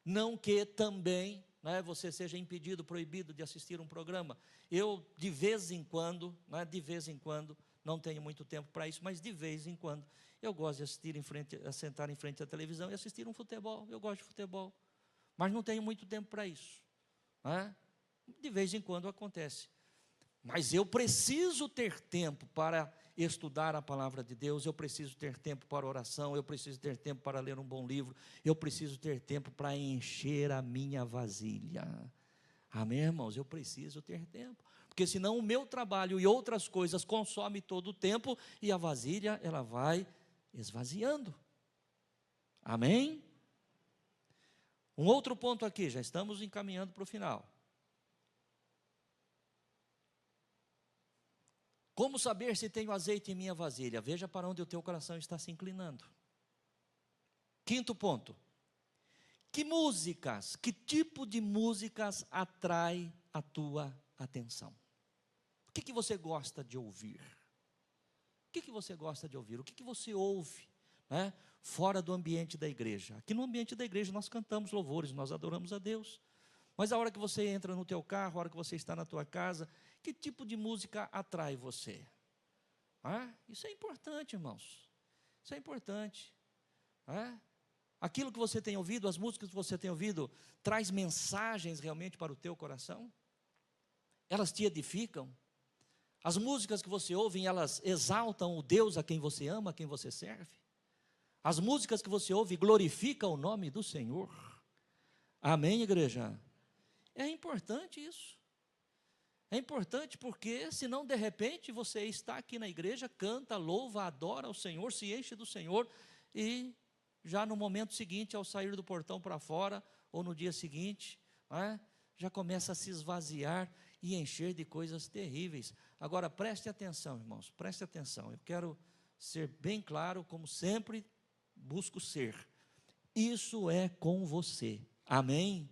não que também você seja impedido, proibido de assistir um programa. Eu, de vez em quando, não tenho muito tempo para isso, mas de vez em quando eu gosto de sentar em frente à televisão e assistir um futebol. Eu gosto de futebol, mas não tenho muito tempo para isso, né? De vez em quando acontece. Mas eu preciso ter tempo para estudar a palavra de Deus, eu preciso ter tempo para oração, eu preciso ter tempo para ler um bom livro, eu preciso ter tempo para encher a minha vasilha. Amém, irmãos? Eu preciso ter tempo, porque senão o meu trabalho e outras coisas consomem todo o tempo e a vasilha, ela vai esvaziando. Amém? Um outro ponto aqui, já estamos encaminhando para o final. Como saber se tenho azeite em minha vasilha? Veja para onde o teu coração está se inclinando. Quinto ponto. Que músicas, que tipo de músicas atrai a tua atenção? O que você gosta de ouvir? O que você gosta de ouvir? O que você ouve, né, fora do ambiente da igreja? Aqui no ambiente da igreja nós cantamos louvores, nós adoramos a Deus. Mas a hora que você entra no teu carro, a hora que você está na tua casa, que tipo de música atrai você? Isso é importante, irmãos. Isso é importante. Aquilo que você tem ouvido, as músicas que você tem ouvido, traz mensagens realmente para o teu coração? Elas te edificam? As músicas que você ouve, elas exaltam o Deus a quem você ama, a quem você serve? As músicas que você ouve glorificam o nome do Senhor? Amém, igreja? É importante isso. É importante porque, senão, de repente, você está aqui na igreja, canta, louva, adora ao Senhor, se enche do Senhor, e já no momento seguinte, ao sair do portão para fora, ou no dia seguinte, já começa a se esvaziar e encher de coisas terríveis. Agora, preste atenção, irmãos, preste atenção. Eu quero ser bem claro, como sempre busco ser. Isso é com você. Amém?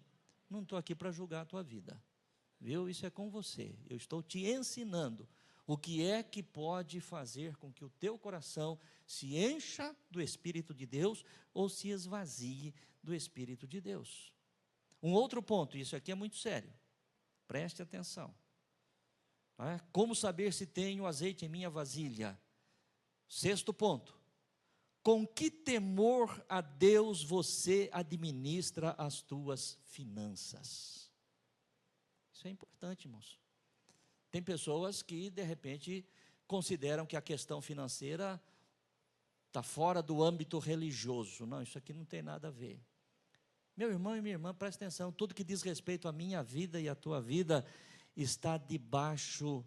Não estou aqui para julgar a tua vida, viu? Isso é com você. Eu estou te ensinando o que é que pode fazer com que o teu coração se encha do Espírito de Deus ou se esvazie do Espírito de Deus. Um outro ponto, isso aqui é muito sério, preste atenção. Como saber se tenho azeite em minha vasilha? Sexto ponto. Com que temor a Deus você administra as tuas finanças? Isso é importante, irmãos. Tem pessoas que, de repente, consideram que a questão financeira está fora do âmbito religioso. Não, isso aqui não tem nada a ver. Meu irmão e minha irmã, presta atenção, tudo que diz respeito à minha vida e à tua vida está debaixo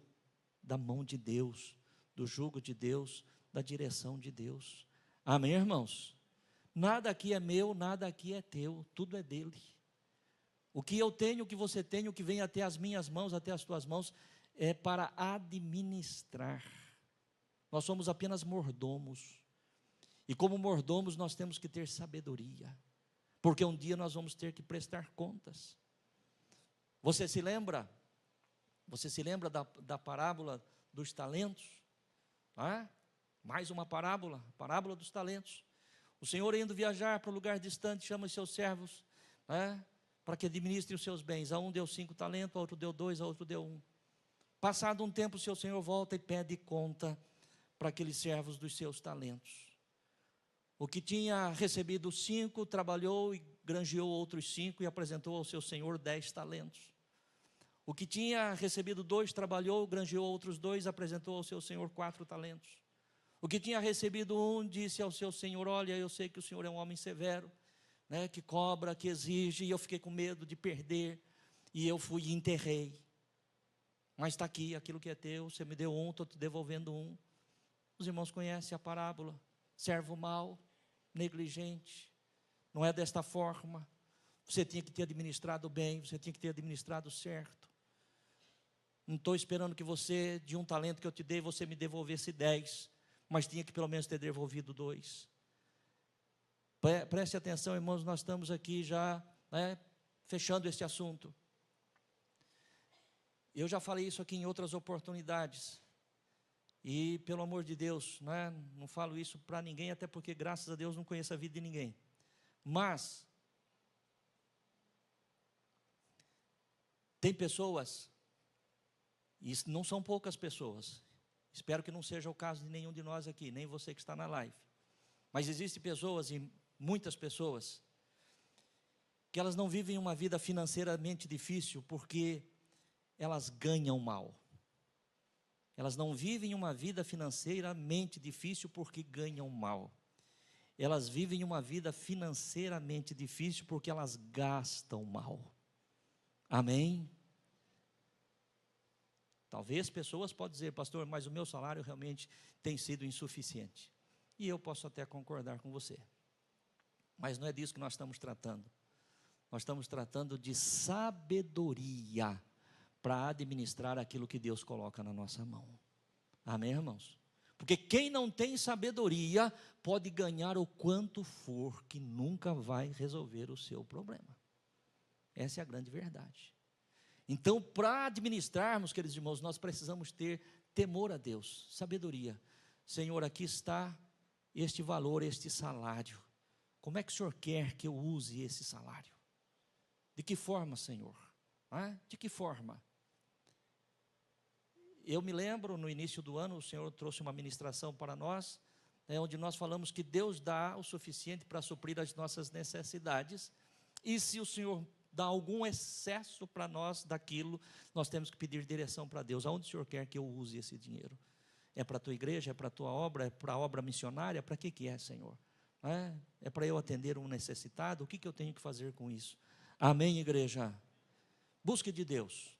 da mão de Deus, do jugo de Deus, da direção de Deus. Amém, irmãos? Nada aqui é meu, nada aqui é teu, tudo é dele. O que eu tenho, o que você tem, o que vem até as minhas mãos, até as tuas mãos, é para administrar. Nós somos apenas mordomos. E como mordomos nós temos que ter sabedoria, porque um dia nós vamos ter que prestar contas. Você se lembra? Você se lembra da parábola dos talentos? Mais uma parábola, a parábola dos talentos. O Senhor indo viajar para um lugar distante, chama os seus servos, para que administrem os seus bens. A um deu 5 talentos, a outro deu 2, a outro deu 1. Passado um tempo, o seu Senhor volta e pede conta para aqueles servos dos seus talentos. O que tinha recebido 5, trabalhou e granjeou outros 5 e apresentou ao seu Senhor 10 talentos. O que tinha recebido 2, trabalhou, granjeou outros 2, apresentou ao seu Senhor 4 talentos. O que tinha recebido 1, disse ao seu Senhor: olha, eu sei que o Senhor é um homem severo, que cobra, que exige, e eu fiquei com medo de perder, e eu fui e enterrei. Mas está aqui, aquilo que é teu, você me deu 1, estou te devolvendo 1. Os irmãos conhecem a parábola. Servo mau, negligente, não é desta forma. Você tinha que ter administrado bem, você tinha que ter administrado certo. Não estou esperando que você, de 1 talento que eu te dei, você me devolvesse 10, mas tinha que pelo menos ter devolvido 2. Preste atenção, irmãos, nós estamos aqui já, fechando este assunto. Eu já falei isso aqui em outras oportunidades. E, pelo amor de Deus, não falo isso para ninguém, até porque, graças a Deus, não conheço a vida de ninguém. Mas, tem pessoas, e não são poucas pessoas, Espero que não seja o caso de nenhum de nós aqui, nem você que está na live. Mas existem pessoas, e muitas pessoas, que elas não vivem uma vida financeiramente difícil porque elas ganham mal. Elas não vivem uma vida financeiramente difícil porque ganham mal. Elas vivem uma vida financeiramente difícil porque elas gastam mal. Amém? Talvez pessoas possam dizer, pastor, mas o meu salário realmente tem sido insuficiente. E eu posso até concordar com você. Mas não é disso que nós estamos tratando. Nós estamos tratando de sabedoria para administrar aquilo que Deus coloca na nossa mão. Amém, irmãos? Porque quem não tem sabedoria pode ganhar o quanto for, que nunca vai resolver o seu problema. Essa é a grande verdade. Então, para administrarmos, queridos irmãos, nós precisamos ter temor a Deus, sabedoria. Senhor, aqui está este valor, este salário. Como é que o Senhor quer que eu use esse salário? De que forma, Senhor? De que forma? Eu me lembro, no início do ano, o Senhor trouxe uma ministração para nós, onde nós falamos que Deus dá o suficiente para suprir as nossas necessidades, e se o Senhor dá algum excesso para nós daquilo, nós temos que pedir direção para Deus. Aonde o Senhor quer que eu use esse dinheiro? É para a tua igreja, é para a tua obra, é para a obra missionária? Para que é, Senhor? É para eu atender um necessitado? O que eu tenho que fazer com isso? Amém, igreja? Busque de Deus,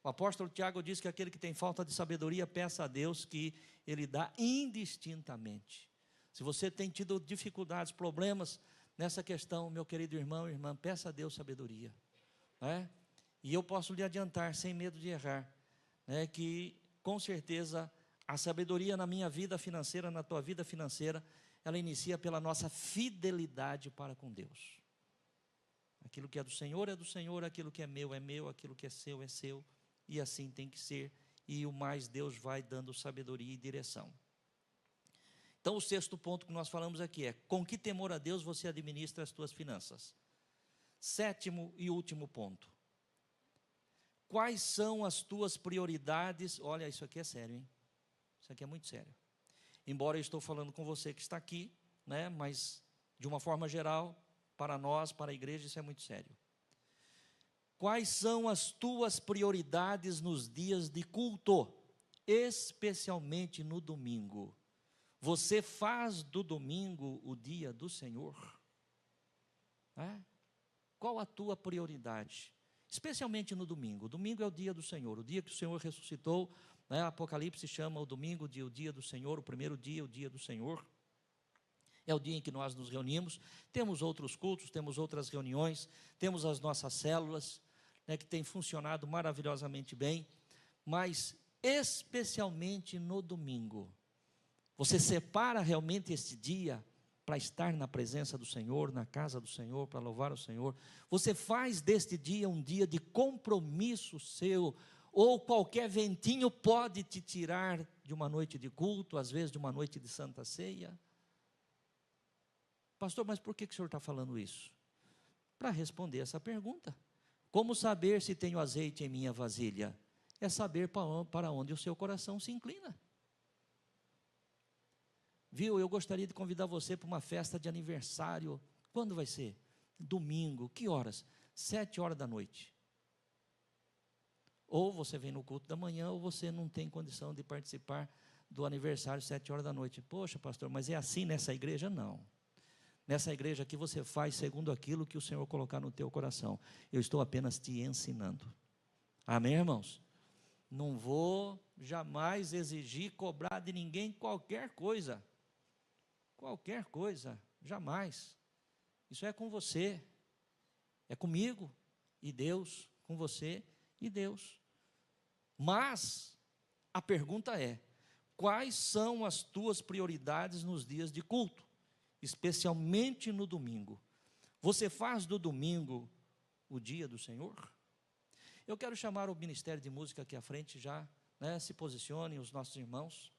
O apóstolo Tiago diz que aquele que tem falta de sabedoria, peça a Deus que Ele dá indistintamente. Se você tem tido dificuldades, problemas nessa questão, meu querido irmão e irmã, peça a Deus sabedoria. E eu posso lhe adiantar, sem medo de errar, que com certeza a sabedoria na minha vida financeira, na tua vida financeira, ela inicia pela nossa fidelidade para com Deus. Aquilo que é do Senhor, aquilo que é meu, aquilo que é seu, e assim tem que ser, e o mais Deus vai dando sabedoria e direção. Então o sexto ponto que nós falamos aqui é, com que temor a Deus você administra as tuas finanças? Sétimo e último ponto. Quais são as tuas prioridades? Olha, isso aqui é sério, hein? Isso aqui é muito sério. Embora eu estou falando com você que está aqui, mas de uma forma geral, para nós, para a igreja, isso é muito sério. Quais são as tuas prioridades nos dias de culto, especialmente no domingo? Você faz do domingo o dia do Senhor? Qual a tua prioridade? Especialmente no domingo. O domingo é o dia do Senhor, o dia que o Senhor ressuscitou. Apocalipse chama o domingo de o dia do Senhor, o primeiro dia, o dia do Senhor. É o dia em que nós nos reunimos. Temos outros cultos, temos outras reuniões, temos as nossas células, que têm funcionado maravilhosamente bem, mas especialmente no domingo. Você separa realmente este dia para estar na presença do Senhor, na casa do Senhor, para louvar o Senhor? Você faz deste dia um dia de compromisso seu, ou qualquer ventinho pode te tirar de uma noite de culto, às vezes de uma noite de santa ceia? Pastor, mas por que o senhor está falando isso? Para responder essa pergunta. Como saber se tenho azeite em minha vasilha? É saber para onde o seu coração se inclina. Viu, eu gostaria de convidar você para uma festa de aniversário. Quando vai ser? Domingo. Que horas? 7h da noite. Ou você vem no culto da manhã, ou você não tem condição de participar do aniversário 7h da noite. Poxa, pastor, mas é assim nessa igreja? Não. Nessa igreja aqui você faz segundo aquilo que o Senhor colocar no teu coração. Eu estou apenas te ensinando. Amém, irmãos? Não vou jamais exigir, cobrar de ninguém qualquer coisa. Qualquer coisa, jamais. Isso é com você, é comigo e Deus, com você e Deus. Mas a pergunta é, quais são as tuas prioridades nos dias de culto? Especialmente no domingo. Você faz do domingo o dia do Senhor? Eu quero chamar o Ministério de Música aqui à frente já, se posicionem os nossos irmãos.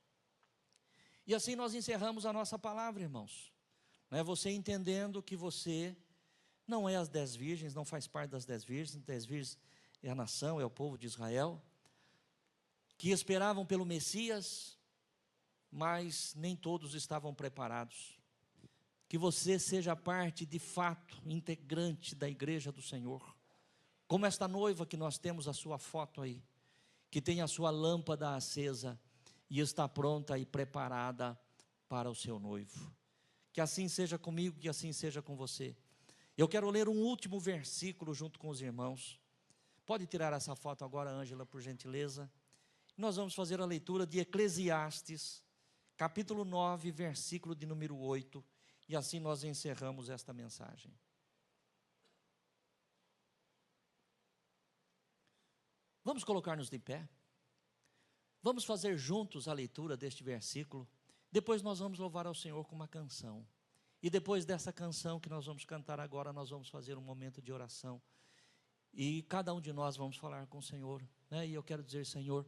E assim nós encerramos a nossa palavra, irmãos. Você entendendo que você não é as 10 virgens, não faz parte das 10 virgens é a nação, é o povo de Israel. que esperavam pelo Messias, mas nem todos estavam preparados. Que você seja parte, de fato, integrante da igreja do Senhor. Como esta noiva que nós temos a sua foto aí, que tem a sua lâmpada acesa e está pronta e preparada para o seu noivo. Que assim seja comigo, que assim seja com você. Eu quero ler um último versículo junto com os irmãos. Pode tirar essa foto agora, Ângela, por gentileza. Nós vamos fazer a leitura de Eclesiastes, capítulo 9, versículo de número 8, e assim nós encerramos esta mensagem. Vamos colocar-nos de pé? Vamos fazer juntos a leitura deste versículo. Depois nós vamos louvar ao Senhor com uma canção. E depois dessa canção que nós vamos cantar agora, nós vamos fazer um momento de oração. E cada um de nós vamos falar com o Senhor, né? E eu quero dizer, Senhor,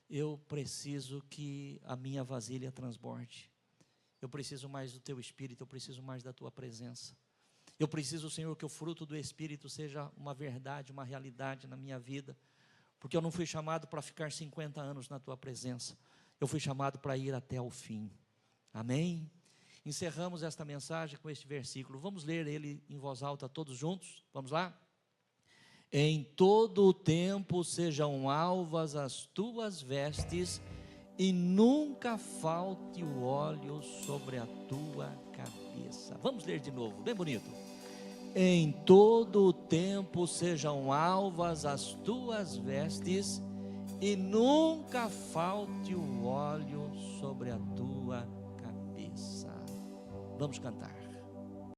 eu preciso que a minha vasilha transborde. Eu preciso mais do Teu Espírito, eu preciso mais da Tua presença. Eu preciso, Senhor, que o fruto do Espírito seja uma verdade, uma realidade na minha vida. Porque eu não fui chamado para ficar 50 anos na Tua presença. Eu fui chamado para ir até o fim. Amém? Encerramos esta mensagem com este versículo. Vamos ler ele em voz alta todos juntos? Vamos lá? Em todo o tempo sejam alvas as tuas vestes, e nunca falte o óleo sobre a tua cabeça. Vamos ler de novo, bem bonito. Em todo o tempo sejam alvas as tuas vestes, e nunca falte o óleo sobre a tua cabeça. Vamos cantar.